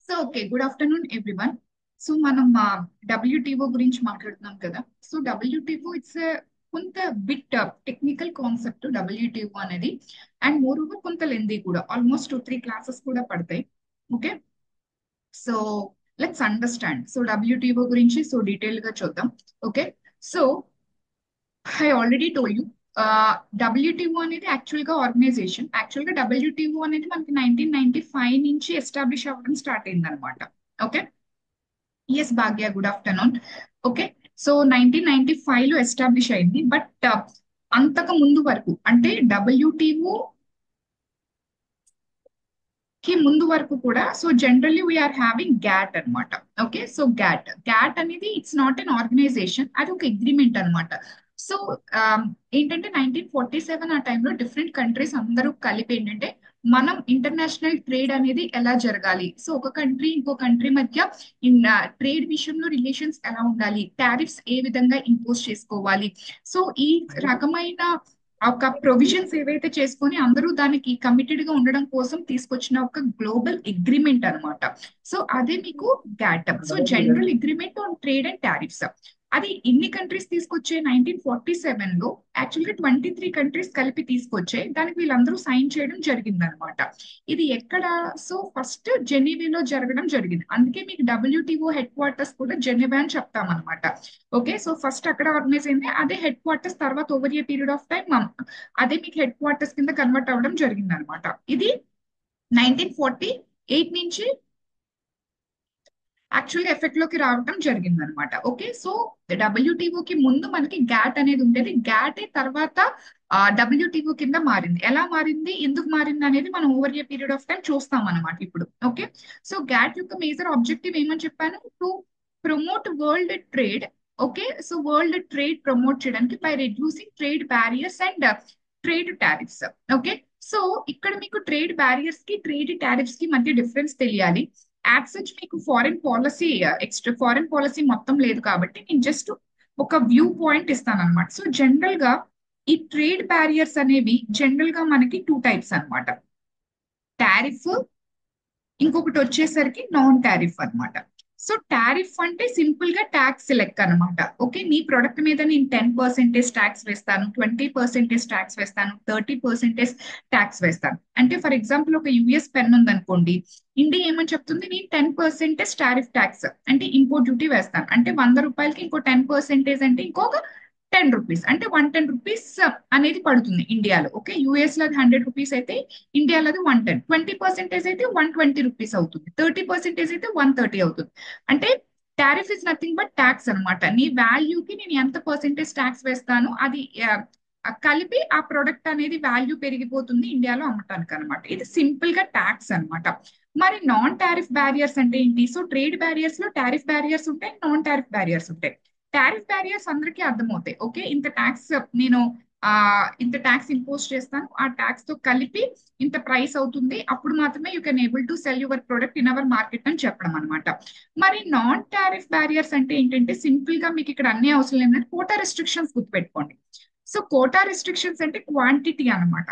So okay, good afternoon everyone. So మనం WTO గురించి మాట్లాడుతున్నాం కదా. సో డబ్ల్యూటీఓ ఇట్స్ కొంత బిట్ టెక్నికల్ కాన్సెప్ట్ డబ్ల్యూటీఓ అనేది. అండ్ మోర్ ఓవర్ కొంత లెందీ కూడా, ఆల్మోస్ట్ 2-3 క్లాసెస్ కూడా పడతాయి. Okay, so let's understand. So WTO గురించి డీటెయిల్ గా చూద్దాం. Okay, so I already told you, WTO అనేది యాక్చువల్ గా ఆర్గనైజేషన్. యాక్చువల్ గా డబ్ల్యూటీఓ అనేది మనకి 1995 నుంచి ఎస్టాబ్లిష్ అవ్వడం స్టార్ట్ అయింది అనమాట. ఓకే, ఎస్ భాగ్య, గుడ్ ఆఫ్టర్నూన్. ఓకే, సో 1995 లో ఎస్టాబ్లిష్ అయింది. బట్ అంతకు ముందు వరకు అంటే డబ్ల్యూటీఓ కి ముందు వరకు కూడా జనరల్లీ వీఆర్ హ్యావింగ్ గ్యాట్ అన్నమాట. ఓకే, సో గ్యాట్ అనేది ఇట్స్ నాట్ ఎన్ ఆర్గనైజేషన్, అది ఒక అగ్రిమెంట్ అన్నమాట. సో ఏంటంటే 1947 ఆ టైంలో డిఫరెంట్ కంట్రీస్ అందరూ కలిపి ఏంటంటే మనం ఇంటర్నేషనల్ ట్రేడ్ అనేది ఎలా జరగాలి, సో ఒక కంట్రీ ఇంకో కంట్రీ మధ్య ట్రేడ్ విషయంలో రిలేషన్స్ ఎలా ఉండాలి, టారిఫ్స్ ఏ విధంగా ఇంపోజ్ చేసుకోవాలి. సో ఈ రకమైన ఒక ప్రొవిజన్స్ ఏవైతే చేసుకొని అందరూ దానికి కమిటెడ్ గా ఉండడం కోసం తీసుకొచ్చిన ఒక గ్లోబల్ అగ్రిమెంట్ అన్నమాట. సో అదే మీకు గ్యాటప్, so general agreement on trade and tariffs. అది ఎన్ని కంట్రీస్ తీసుకొచ్చే 1947 లో యాక్చువల్ గా 23 కంట్రీస్ కలిపి తీసుకొచ్చే దానికి వీళ్ళందరూ సైన్ చేయడం జరిగింది అనమాట. ఇది ఎక్కడ? సో ఫస్ట్ జెనీవాలో జరగడం జరిగింది. అందుకే మీకు డబ్ల్యూటీఓ హెడ్ క్వార్టర్స్ కూడా జెనీవా అని చెప్తాం అనమాట. ఓకే, సో ఫస్ట్ అక్కడ ఆర్గనైజ్ అయింది, అదే హెడ్ క్వార్టర్స్. తర్వాత over a period of time అదే మీకు హెడ్ క్వార్టర్స్ కింద కన్వర్ట్ అవ్వడం జరిగింది అనమాట. ఇది 1948 నుంచి యాక్చువల్గా ఎఫెక్ట్ లోకి రావడం జరిగింది అనమాట. ఓకే, సో డబ్ల్యూటీఓ కి ముందు మనకి గ్యాట్ అనేది ఉండేది. గ్యాట్ తర్వాత డబ్ల్యూటీఓ కింద మారింది. ఎలా మారింది, ఎందుకు మారింది అనేది మనం over a period of time చూస్తాం అనమాట ఇప్పుడు. ఓకే, సో గ్యాట్ యొక్క మేజర్ ఆబ్జెక్టివ్ ఏమని చెప్పాను? To promote world trade. Okay, so world trade promote చేయడానికి by reducing trade barriers and trade tariffs. Okay, so ఇక్కడ మీకు ట్రేడ్ బ్యారియర్స్ కి ట్రేడ్ టారిఫ్స్ కి మధ్య డిఫరెన్స్ తెలియాలి. యాజ్ సచ్ మీకు foreign policy, extra foreign policy మొత్తం లేదు కాబట్టి నేను జస్ట్ ఒక వ్యూ పాయింట్ ఇస్తాను అనమాట. సో జనరల్ గా ఈ ట్రేడ్ బ్యారియర్స్ అనేవి జనరల్ గా మనకి 2 టైప్స్ అన్నమాట. టారిఫ్, ఇంకొకటి వచ్చేసరికి నాన్ టారిఫ్ అన్నమాట. సో టారిఫ్ అంటే సింపుల్ గా ట్యాక్స్ లెక్క అనమాట. ఓకే, నీ ప్రొడక్ట్ మీద నేను 10% ట్యాక్స్ వేస్తాను, 20% ట్యాక్స్ వేస్తాను, 30% ట్యాక్స్ వేస్తాను. అంటే ఫర్ ఎగ్జాంపుల్ ఒక యుఎస్ పెన్ ఉందనుకోండి, ఇండియా ఏమని చెప్తుంది, నేను 10% టారిఫ్ ట్యాక్స్ అంటే ఇంపోర్ట్ డ్యూటీ వేస్తాను. అంటే 100 రూపాయలకి ఇంకో 10% అంటే ఇంకొక 10 రూపీస్, అంటే 110 రూపీస్ అనేది పడుతుంది ఇండియాలో. ఓకే, యుఎస్ లో అది 100 రూపీస్ అయితే ఇండియాలో అది 110. 20% అయితే 120 రూపీస్ అవుతుంది, 30% అయితే 130 అవుతుంది. అంటే tariff is nothing but tax అనమాట. నీ వాల్యూకి నేను ఎంత పర్సెంటేజ్ ట్యాక్స్ వేస్తాను అది కలిపి ఆ ప్రొడక్ట్ అనేది వాల్యూ పెరిగిపోతుంది ఇండియాలో అమ్మటానికి అనమాట. ఇది సింపుల్ గా ట్యాక్స్ అనమాట. మరి నాన్ టారిఫ్ బ్యారియర్స్ అంటే ఏంటి? సో ట్రేడ్ బ్యారియర్స్ లో టారిఫ్ బ్యారియర్స్ ఉంటాయి, నాన్ టారిఫ్ బ్యారియర్స్ ఉంటాయి. టారిఫ్ బ్యారియర్స్ అందరికీ అర్థమవుతాయి. ఓకే, ఇంత ట్యాక్స్ నేను ఆ ఇంత ట్యాక్స్ ఇంపోజ్ చేస్తాను, ఆ ట్యాక్స్ తో కలిపి ఇంత ప్రైస్ అవుతుంది, అప్పుడు మాత్రమే you can able to cell your product in our market అని చెప్పడం అనమాట. మరి నాన్ టారిఫ్ బ్యారియర్స్ అంటే ఏంటంటే సింపుల్ గా మీకు ఇక్కడ అన్ని అవసరం లేదంటే కోటా రెస్ట్రిక్షన్స్ గుర్తుపెట్టుకోండి. సో కోటా రెస్ట్రిక్షన్స్ అంటే క్వాంటిటీ అన్నమాట.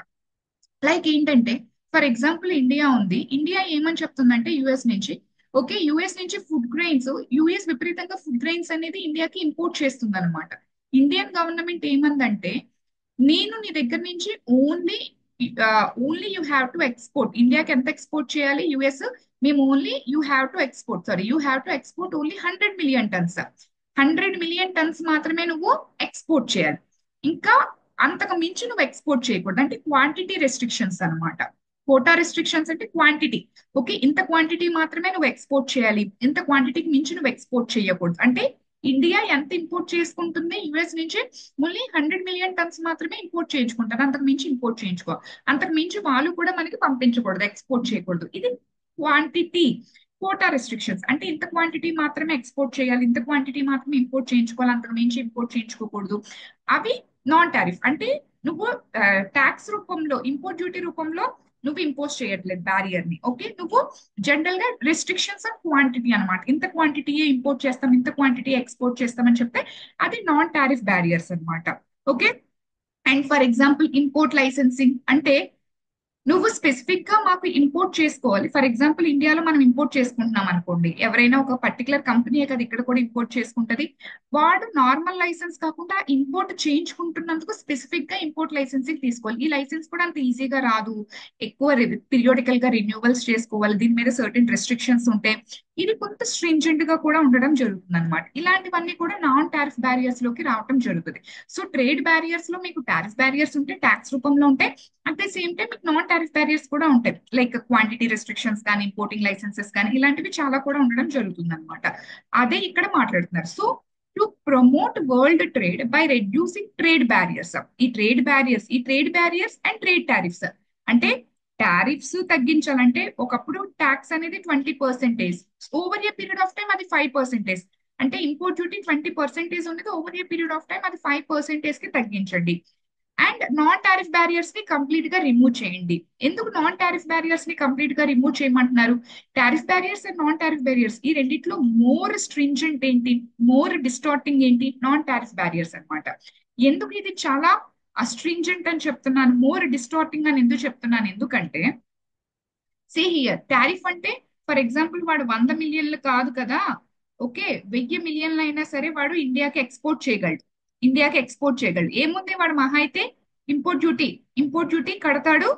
లైక్ ఏంటంటే ఫర్ ఎగ్జాంపుల్ ఇండియా ఉంది, ఇండియా ఏమని చెప్తుందంటే యుఎస్ నుంచి, ఓకే యుఎస్ నుంచి ఫుడ్ గ్రెయిన్స్, యుఎస్ విపరీతంగా ఫుడ్ గ్రెయిన్స్ అనేది ఇండియాకి ఇంపోర్ట్ చేస్తుంది అనమాట. ఇండియన్ గవర్నమెంట్ ఏమందంటే నేను నీ దగ్గర నుంచి only only you have to export. ఇండియాకి ఎంత ఎక్స్పోర్ట్ చేయాలి యుఎస్? మేము only you have to export only 100 million tons. 100 million tons మాత్రమే నువ్వు ఎక్స్పోర్ట్ చేయాలి. ఇంకా అంతకు మించి నువ్వు ఎక్స్పోర్ట్ చేయకూడదు. అంటే క్వాంటిటీ రెస్ట్రిక్షన్స్ అన్నమాట. కోటా రెస్ట్రిక్షన్స్ అంటే క్వాంటిటీ. ఓకే, ఇంత క్వాంటిటీ మాత్రమే నువ్వు ఎక్స్పోర్ట్ చేయాలి, ఇంత క్వాంటిటీకి మించి నువ్వు ఎక్స్పోర్ట్ చేయకూడదు. అంటే ఇండియా ఎంత ఇంపోర్ట్ చేసుకుంటుంది యుఎస్ నుంచి? ఓన్లీ 100 మిలియన్ టన్స్ మాత్రమే ఇంపోర్ట్ చేయించుకుంటారు, అంతకు మించి ఇంపోర్ట్ చేయించుకో. అంతకు మించి వాళ్ళు కూడా మనకి పంపించకూడదు, ఎక్స్పోర్ట్ చేయకూడదు. ఇది క్వాంటిటీ. కోటా రెస్ట్రిక్షన్స్ అంటే ఇంత క్వాంటిటీ మాత్రమే ఎక్స్పోర్ట్ చేయాలి, ఇంత క్వాంటిటీ మాత్రమే ఇంపోర్ట్ చేయించుకోవాలి, అంతకు మించి ఇంపోర్ట్ చేయించుకోకూడదు. అవి నాన్ టారిఫ్. అంటే నువ్వు ట్యాక్స్ రూపంలో, ఇంపోర్ట్ డ్యూటీ రూపంలో నువ్వు ఇంపోజ్ చేయట్లేదు బ్యారియర్ ని. ఓకే, నువ్వు జనరల్ గా రెస్ట్రిక్షన్స్ ఆఫ్ క్వాంటిటీ అనమాట. ఇంత క్వాంటిటీ ఇంపోర్ట్ చేస్తాం, ఇంత క్వాంటిటీ ఎక్స్పోర్ట్ చేస్తామని చెప్తే అది నాన్ టారిఫ్ బ్యారియర్స్ అనమాట. Okay, and for example import licensing అంటే నువ్వు స్పెసిఫిక్ గా మాకు ఇంపోర్ట్ చేసుకోవాలి. ఫర్ ఎగ్జాంపుల్ ఇండియాలో మనం ఇంపోర్ట్ చేసుకుంటున్నాం అనుకోండి, ఎవరైనా ఒక పర్టికులర్ కంపెనీ కదా ఇక్కడ కూడా ఇంపోర్ట్ చేసుకుంటది. వాడు నార్మల్ లైసెన్స్ కాకుండా ఇంపోర్ట్ చేయించుకుంటున్నందుకు స్పెసిఫిక్ గా ఇంపోర్ట్ లైసెన్సింగ్ తీసుకోవాలి. ఈ లైసెన్స్ కూడా అంత ఈజీగా రాదు, ఎక్కువ పీరియాడికల్ గా రెన్యూవల్స్ చేసుకోవాలి, దీని మీద సర్టెన్ రెస్ట్రిక్షన్స్ ఉంటాయి. ఇది కొంత స్ట్రింజెంట్ గా కూడా ఉండడం జరుగుతుంది అనమాట. ఇలాంటివన్నీ కూడా నాన్ టారిఫ్ బ్యారియర్స్ లోకి రావడం జరుగుతుంది. సో ట్రేడ్ బ్యారియర్స్ లో మీకు టారిఫ్ బ్యారియర్స్ ఉంటాయి, ట్యాక్స్ రూపంలో ఉంటాయి. అట్ ద సేమ్ టైం మీకు నాన్ టారిఫ్ బ్యారియర్స్ కూడా ఉంటాయి, లైక్ క్వాంటిటీ రెస్ట్రిక్షన్స్ కానీ, ఇంపోర్టింగ్ లైసెన్సెస్ కానీ, ఇలాంటివి చాలా కూడా ఉండడం జరుగుతుంది అనమాట. అదే ఇక్కడ మాట్లాడుతున్నారు. So to promote world trade by reducing trade barriers, ఈ trade barriers and trade tariffs అంటే టారిఫ్స్ తగ్గించాలంటే ఒకప్పుడు ట్యాక్స్ అనేది 20%, over a period of time అది 5%. అంటే ఇంపోర్ట్ డ్యూటీ 20% ఉన్నది, over a period of time అది 5% కి తగ్గించండి. అండ్ నాన్ టారిఫ్ బ్యారియర్స్ ని కంప్లీట్ గా రిమూవ్ చేయండి. ఎందుకు నాన్ టారిఫ్ బ్యారియర్స్ ని కంప్లీట్ గా రిమూవ్ చేయమంటున్నారు? Tariff barriers and non tariff barriers ఈ రెండిట్లో మోర్ స్ట్రింజెంట్ ఏంటి, మోర్ డిస్టార్టింగ్ ఏంటి? నాన్ టారిఫ్ బ్యారియర్స్ అన్నమాట. ఎందుకు ఇది చాలా అస్ట్రింజెంట్ అని చెప్తున్నాను, మోర్ డిస్టార్టింగ్ అని ఎందుకు చెప్తున్నాను? ఎందుకంటే సే హియర్ టారిఫ్ అంటే ఫర్ ఎగ్జాంపుల్ వాడు 100 మిలియన్లు కాదు కదా, ఓకే, 1000 మిలియన్లు అయినా సరే వాడు ఇండియాకి ఎక్స్పోర్ట్ చేయగలడు. ఏముంది, వాడు మహా అయితే ఇంపోర్ట్ డ్యూటీ కడతాడు.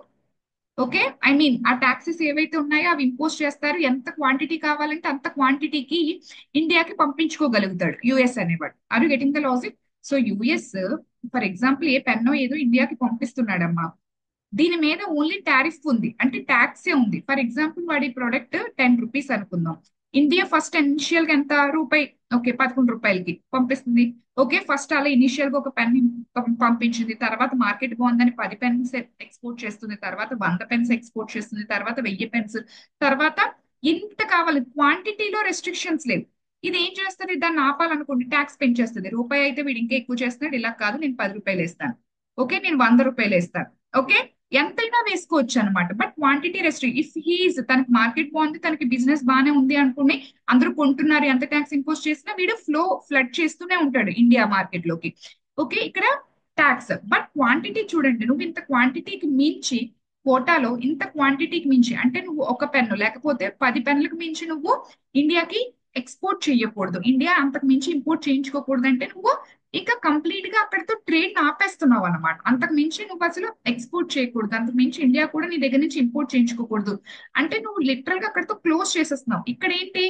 ఓకే, ఐ మీన్ ఆ ట్యాక్సెస్ ఏవైతే ఉన్నాయో అవి ఇంపోజ్ చేస్తారు, ఎంత క్వాంటిటీ కావాలంటే అంత క్వాంటిటీకి ఇండియాకి పంపించుకోగలుగుతాడు యుఎస్ అనేవాడు. Are you getting the logic? So US for example a పెన్నో ఏదో ఇండియాకి పంపిస్తున్నాడమ్మా, దీని మీద ఓన్లీ టారిఫ్ ఉంది, అంటే ట్యాక్సే ఉంది. ఫర్ ఎగ్జాంపుల్ వాడి ప్రోడక్ట్ 10 రూపీస్ అనుకుందాం, ఇండియా ఫస్ట్ ఇనిషియల్ గా ఎంత రూపాయి, ఓకే, 11 రూపాయలకి పంపిస్తుంది. ఓకే, ఫస్ట్ అలా ఇనిషియల్ గా ఒక పెన్ పంపించింది, తర్వాత మార్కెట్ బాగుందని 10 పెన్స్ ఎక్స్పోర్ట్ చేస్తుంది, తర్వాత 100 పెన్స్ ఎక్స్పోర్ట్ చేస్తుంది, తర్వాత 1000 పెన్స్, తర్వాత ఇంత కావాలి, క్వాంటిటీలో రెస్ట్రిక్షన్స్ లేవు. ఇది ఏం చేస్తుంది, దాన్ని ఆపాలనుకోండి ట్యాక్స్ పెంచేస్తుంది. రూపాయి అయితే వీడు ఇంకా ఎక్కువ చేస్తున్నాడు, ఇలా కాదు నేను 10 రూపాయలు వేస్తాను, ఓకే నేను 100 రూపాయలు వేస్తాను, ఓకే ఎంతైనా వేసుకోవచ్చు అనమాట. But quantity restrict, if he's తనకి మార్కెట్ బాగుంది, తనకి బిజినెస్ బాగానే ఉంది అనుకుని అందరూ కొంటున్నారు, ఎంత ట్యాక్స్ ఇంపోజ్ చేసినా వీడు ఫ్లడ్ చేస్తూనే ఉంటాడు ఇండియా మార్కెట్ లోకి. ఓకే, ఇక్కడ ట్యాక్స్, బట్ క్వాంటిటీ చూడండి, నువ్వు ఇంత క్వాంటిటీకి మించి కోటాలో ఇంత క్వాంటిటీకి మించి అంటే నువ్వు ఒక పెన్ను లేకపోతే 10 పెన్నులకు మించి నువ్వు ఇండియాకి ఎక్స్పోర్ట్ చేయకూడదు, ఇండియా అంతకు మించి ఇంపోర్ట్ చేయించుకోకూడదు. అంటే నువ్వు ఇంకా కంప్లీట్ గా అక్కడితో ట్రేడ్ ఆపేస్తున్నావు అనమాట. అంతకు మించి నువ్వు అసలు ఎక్స్పోర్ట్ చేయకూడదు, అంతకు మించి ఇండియా కూడా నీ దగ్గర నుంచి ఇంపోర్ట్ చేయించుకోకూడదు. అంటే నువ్వు లిటరల్ గా అక్కడితో క్లోజ్ చేసేస్తున్నావు. ఇక్కడ ఏంటి,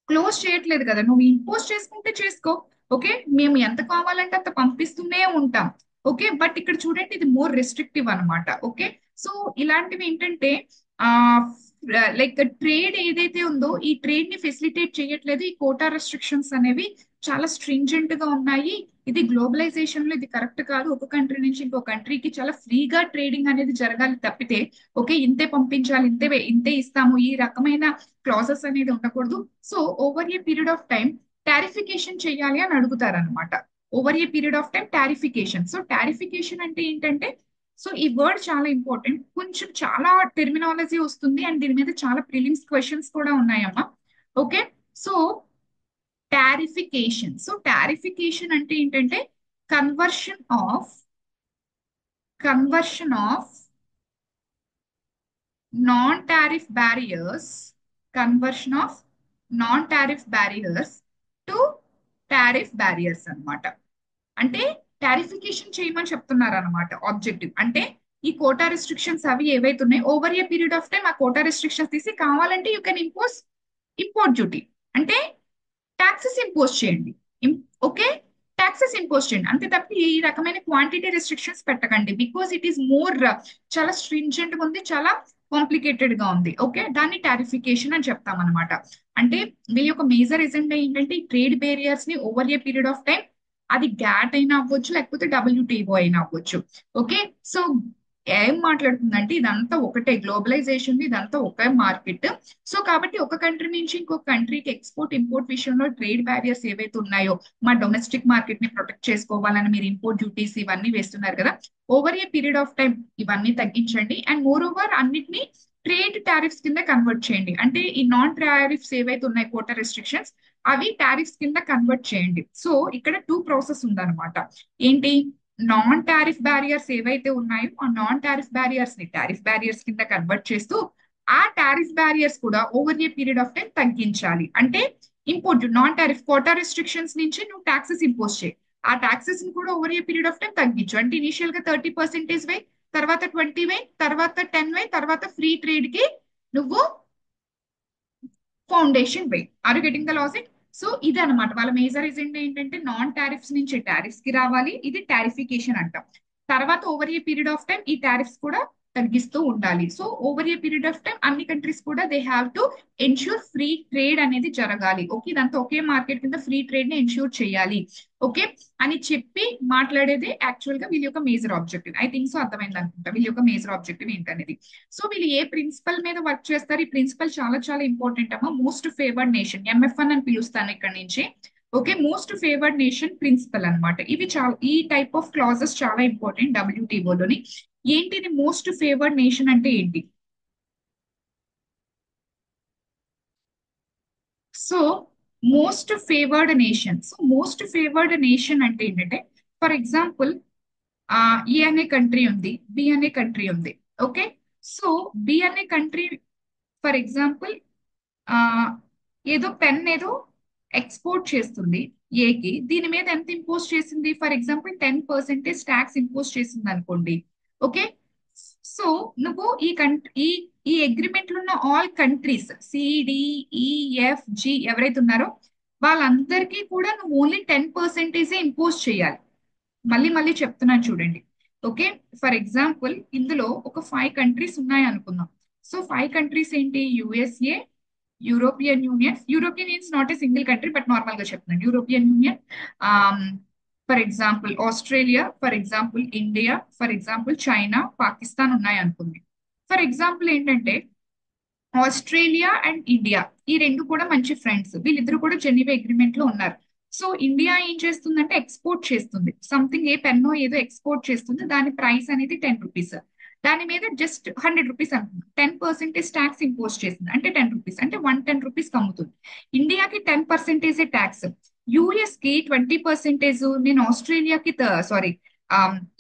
క్లోజ్ చేయట్లేదు కదా, నువ్వు ఇంపోజ్ చేసుకుంటే చేసుకో, ఓకే మేము ఎంత కావాలంటే అంత పంపిస్తూనే ఉంటాం. ఓకే, బట్ ఇక్కడ చూడండి ఇది మోర్ రెస్ట్రిక్టివ్ అన్నమాట. ఓకే, సో ఇలాంటివి ఏంటంటే ఆ లైక్ ట్రేడ్ ఏదైతే ఉందో ఈ ట్రేడ్ ని ఫెసిలిటేట్ చేయట్లేదు. ఈ కోటా రెస్ట్రిక్షన్స్ అనేవి చాలా స్ట్రింజెంట్ గా ఉన్నాయి. ఇది గ్లోబలైజేషన్ లో ఇది కరెక్ట్ కాదు. ఒక కంట్రీ నుంచి ఇంకో కంట్రీకి చాలా ఫ్రీగా ట్రేడింగ్ అనేది జరగాలి తప్పితే, ఓకే ఇంతే పంపించాలి, ఇంతే ఇస్తాము, ఈ రకమైన క్లాసెస్ అనేది ఉండకూడదు. So over a period of time tariffication చేయాలి అని అడుగుతారు అనమాట. Over a period of time tariffication. So tariffication అంటే ఏంటంటే, సో ఈ వర్డ్ చాలా ఇంపార్టెంట్, కొంచెం చాలా టెర్మినాలజీ వస్తుంది అండ్ దీని మీద చాలా ప్రిలిమ్స్ క్వశ్చన్స్ కూడా ఉన్నాయమ్మా. ఓకే, సో టారిఫికేషన్ అంటే ఏంటంటే conversion of conversion of non tariff barriers conversion of non tariff barriers to tariff barriers అన్నమాట. అంటే టారిఫికేషన్ చేయమని చెప్తున్నారు అనమాట. ఆబ్జెక్టివ్ అంటే ఈ కోటా రెస్ట్రిక్షన్స్ అవి ఏవైతే ఉన్నాయో over a period of time ఆ కోటా రెస్ట్రిక్షన్స్ తీసి కావాలంటే you can impose import duty, అంటే ట్యాక్సెస్ ఇంపోజ్ చేయండి. ఓకే, ట్యాక్సెస్ ఇంపోజ్ చేయండి, అంతే తప్ప ఈ రకమైన క్వాంటిటీ రెస్ట్రిక్షన్స్ పెట్టకండి. బికాస్ ఇట్ ఈస్ మోర్ చాలా స్ట్రింజెంట్ గా ఉంది, చాలా కాంప్లికేటెడ్ గా ఉంది. ఓకే, దాన్ని టారిఫికేషన్ అని చెప్తాం అనమాట. అంటే వీళ్ళ యొక్క మేజర్ ఎజెండా ఏంటంటే ఈ ట్రేడ్ బ్యారియర్స్ ని over a period of time, అది గ్యాట్ అయినా అవ్వచ్చు లేకపోతే డబ్ల్యూటీఓ అయినా అవ్వచ్చు. ఓకే, సో ఏం మాట్లాడుతుందంటే ఇదంతా ఒకటే, గ్లోబలైజేషన్ ఇదంతా ఒకే మార్కెట్. సో కాబట్టి ఒక కంట్రీ నుంచి ఇంకొక కంట్రీకి ఎక్స్పోర్ట్ ఇంపోర్ట్ విషయంలో ట్రేడ్ బ్యారియర్స్ ఏవైతే ఉన్నాయో, మా డొమెస్టిక్ మార్కెట్ ని ప్రొటెక్ట్ చేసుకోవాలని మీరు ఇంపోర్ట్ డ్యూటీస్ ఇవన్నీ వేస్తున్నారు కదా, over a period of time ఇవన్నీ తగ్గించండి. అండ్ మోర్ ఓవర్ అన్నిటిని ట్రేడ్ టారిఫ్స్ కింద కన్వర్ట్ చేయండి. అంటే ఈ నాన్ టారిఫ్స్ ఏవైతే ఉన్నాయి కోటా రెస్ట్రిక్షన్స్, అవి టారిఫ్స్ కింద కన్వర్ట్ చేయండి. సో ఇక్కడ టూ ప్రాసెస్ ఉందన్నమాట. ఏంటి, నాన్ టారిఫ్ బ్యారియర్స్ ఏవైతే ఉన్నాయో ఆ నాన్ టారిఫ్ బ్యారియర్స్ ని టారిఫ్ బ్యారియర్స్ కింద కన్వర్ట్ చేస్తూ ఆ టారిఫ్ బ్యారియర్స్ కూడా over a period of time తగ్గించాలి. అంటే import non tariff quota restrictions నుంచి నువ్వు టాక్సెస్ ఇంపోజ్ చేయి, ఆ టాక్సెస్ ని కూడా over a period of time తగ్గించు. అంటే ఇనిషియల్ గా 30% వై, తర్వాత 20 వై, తర్వాత 10 వై, తర్వాత ఫ్రీ ట్రేడ్ కి నువ్వు ఫౌండేషన్ వే. Are getting the logic? So ఇది అనమాట వాళ్ళ మేజర్ ఎజెండా ఏంటంటే నాన్ టారిఫ్స్ నుంచి టారిఫ్స్ కి రావాలి, ఇది టారిఫికేషన్ అంటాం. తర్వాత over a period of time ఈ టారిఫ్స్ కూడా తగ్గిస్తూ ఉండాలి. So over a period of time అన్ని కంట్రీస్ కూడా they have to ensure free trade అనేది జరగాలి. ఓకే, ఇదంతా ఒకే మార్కెట్ కింద ఫ్రీ ట్రేడ్ ని ఎన్ష్యూర్ చేయాలి. ఓకే అని చెప్పి మాట్లాడేది యాక్చువల్ గా వీళ్ళ యొక్క major objective. I think so అర్థమైంది అనుకుంటా వీళ్ళ యొక్క మేజర్ ఆబ్జెక్టివ్ ఏంటనేది. సో వీళ్ళు ఏ ప్రిన్సిపల్ మీద వర్క్ చేస్తారు, ఈ ప్రిన్సిపల్ చాలా చాలా ఇంపార్టెంట్ అమ్మా. మోస్ట్ ఫేవర్డ్ నేషన్, ఎంఎఫ్ఎన్ అని పిలుస్తాను ఇక్కడ నుంచి. Okay, most favoured nation principle అన్నమాట. ఇవి చాలా, ఈ టైప్ ఆఫ్ క్లాజెస్ చాలా ఇంపార్టెంట్ డబ్ల్యూటీఓలోని. ఏంటిది మోస్ట్ ఫేవర్డ్ నేషన్ అంటే ఏంటి? సో మోస్ట్ ఫేవర్డ్ నేషన్ అంటే ఏంటంటే, ఫర్ ఎగ్జాంపుల్ ఏ అనే కంట్రీ ఉంది, బి అనే కంట్రీ ఉంది. ఓకే, సో బి అనే కంట్రీ ఫర్ ఎగ్జాంపుల్ ఆ ఏదో పెన్ ఏదో ఎక్స్పోర్ట్ చేస్తుంది ఏకి, దీని మీద ఎంత ఇంపోజ్ చేసింది, ఫర్ ఎగ్జాంపుల్ 10% ట్యాక్స్ ఇంపోజ్ చేసింది అనుకోండి. ఓకే, సో నువ్వు ఈ కంట్రీ ఈ అగ్రిమెంట్ లో ఉన్న ఆల్ కంట్రీస్ సిడిఈఎఫ్జి ఎవరైతే ఉన్నారో వాళ్ళందరికీ కూడా నువ్వు ఓన్లీ 10% ఇంపోజ్ చేయాలి. మళ్ళీ మళ్ళీ చెప్తున్నాను చూడండి. ఓకే, ఫర్ ఎగ్జాంపుల్ ఇందులో ఒక 5 కంట్రీస్ ఉన్నాయి అనుకుందాం. సో 5 కంట్రీస్ ఏంటి, USA, European union not a single country but normal గా చెప్తున్నాను, European union, for example Australia, for example India, for example China, Pakistan ఉన్నాయి అనుకుంది. ఫర్ ఎగ్జాంపుల్ ఏంటంటే ఆస్ట్రేలియా అండ్ ఇండియా ఈ రెండు కూడా మంచి ఫ్రెండ్స్, వీళ్ళిద్దరు కూడా జెనీవా అగ్రిమెంట్ లో ఉన్నారు. సో ఇండియా ఏం చేస్తుందంటే ఎక్స్పోర్ట్ చేస్తుంది సంథింగ్, ఏ పెన్నో ఏదో ఎక్స్పోర్ట్ చేస్తుంది, దాని ప్రైస్ అనేది 10 రూపీస్. దాని మీద జస్ట్ 100 రూపీస్ అనుకుంది, 10% ట్యాక్స్ ఇంపోజ్ చేసింది అంటే 10 రూపీస్, అంటే 110 రూపీస్ అమ్ముతుంది. ఇండియాకి 10% ట్యాక్స్, యుఎస్ కి 20%, నేను ఆస్ట్రేలియాకి సారీ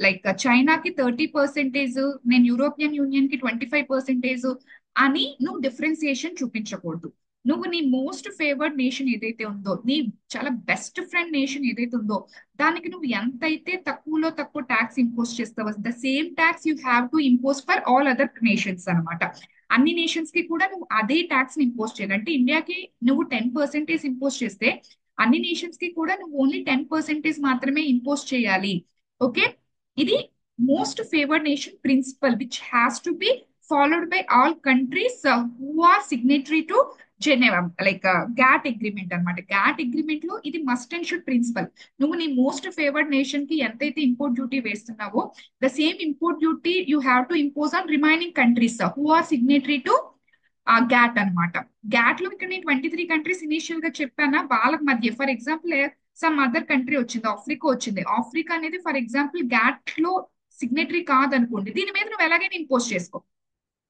లైక్ చైనాకి 30%, నేను యూరోపియన్ యూనియన్ కి 25% అని నువ్వు డిఫరెన్సియేషన్ చూపించకూడదు. నువ్వు నీ మోస్ట్ ఫేవర్డ్ నేషన్ ఏదైతే ఉందో, నీ చాలా బెస్ట్ ఫ్రెండ్ నేషన్ ఏదైతే ఉందో దానికి నువ్వు ఎంతైతే తక్కువలో తక్కువ ట్యాక్స్ ఇంపోజ్ చేస్తావో the same tax you have to impose for all other nations అనమాట. అన్ని నేషన్స్ కి కూడా నువ్వు అదే ట్యాక్స్ ని ఇంపోజ్ చేయాలి. అంటే ఇండియాకి నువ్వు 10% ఇంపోజ్ చేస్తే అన్ని నేషన్స్ కి కూడా నువ్వు ఓన్లీ 10% మాత్రమే ఇంపోజ్ చేయాలి. ఓకే, ఇది most favoured nation principle which has to be followed by all countries who are signatory to Geneva like GATT agreement అనమాట. గ్యాట్ అగ్రిమెంట్ లో ఇది మస్ట్ అండ్ షుడ్ ప్రిన్సిపల్. నువ్వు నీ మోస్ట్ ఫేవర్డ్ నేషన్ కి ఎంతైతే import duty వేస్తున్నావో the same import duty you have to impose on remaining countries who are signatory to GATT అనమాట. GATT లో ఇక్కడ నేను 23 కంట్రీస్ ఇనిషియల్ గా చెప్పానా, వాళ్ళ మధ్య for example some other country వచ్చింది, ఆఫ్రికా వచ్చింది. ఆఫ్రికా అనేది ఫర్ ఎగ్జాంపుల్ గ్యాట్ లో సిగ్నేటరీ కాదనుకోండి, దీని మీద నువ్వు ఎలాగైనా ఇంపోజ్ చేసుకో.